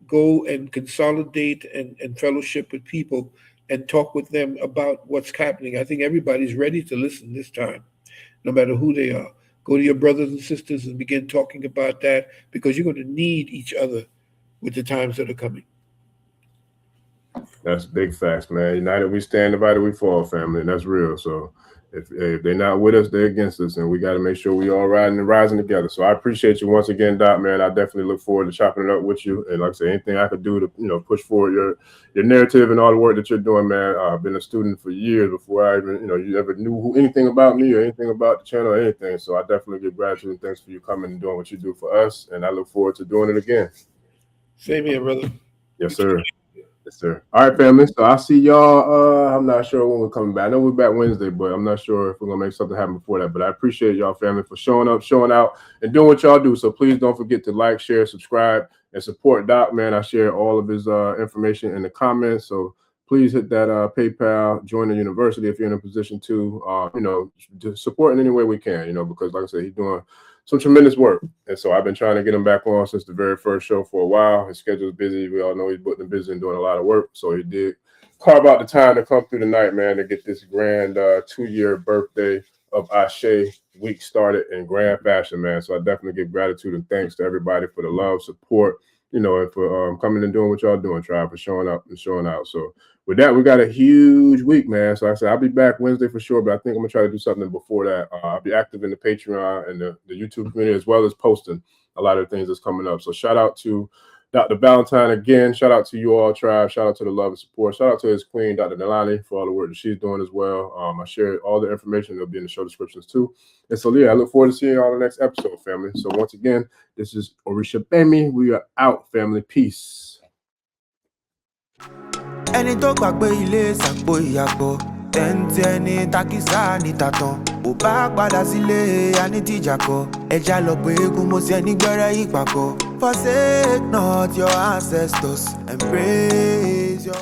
Go and consolidate and fellowship with people and talk with them about what's happening. I think everybody's ready to listen this time, no matter who they are. Go to your brothers and sisters and begin talking about that, because you're going to need each other with the times that are coming. That's big facts, man. United we stand, divided we fall, family, and that's real. So if they're not with us, they're against us, and we got to make sure we all riding and rising together. So I appreciate you once again, Doc, man. I definitely look forward to chopping it up with you. And like I say, anything I could do to push forward your narrative and all the work that you're doing, man. I've been a student for years before I even you ever knew anything about me or anything about the channel or anything. So I definitely give gratitude and thanks for you coming and doing what you do for us. And I look forward to doing it again. Same here, brother. Yes, sir. Yes, sir. All right, family. So I'll see y'all. I'm not sure when we're coming back. I know we're back Wednesday, but I'm not sure if we're gonna make something happen before that. But I appreciate y'all, family, for showing up, showing out, and doing what y'all do. So please don't forget to like, share, subscribe, and support Doc, man. I share all of his information in the comments. So please hit that PayPal, join the university if you're in a position to, just support in any way we can, because like I said, he's doing some tremendous work. And so I've been trying to get him back on since the very first show for a while. His schedule is busy. We all know he's booked and busy and doing a lot of work. So he did carve out the time to come through the night, man, to get this grand 2-year birthday of Ashe week started in grand fashion, man. So I definitely give gratitude and thanks to everybody for the love, support, and for coming and doing what y'all doing, Tribe, for showing up and showing out. So with that, we got a huge week, man. So like I said, I'll be back Wednesday for sure, but I think I'm gonna try to do something before that. I'll be active in the Patreon and the YouTube community, as well as posting a lot of things that's coming up. So shout out to Dr. Valentine again. Shout out to you all, Tribe. Shout out to the love and support. Shout out to his queen, Dr. Melanin, for all the work that she's doing as well. I shared all the information. It'll be in the show descriptions too. And so, yeah, I look forward to seeing you all in the next episode, family. So once again, this is Orisha Bemi. We are out, family. Peace. Ẹni tó gbàgbé ilé ṣàpò ìyàpọ̀ tẹ́ǹtì ẹni takísà ní tàtàn bó bá padà sílé anítìjàkọ ẹja lọ pé eégún mo ṣe nígbẹ́rẹ́ ìpàkọ́ forsake not your ancestors and praise your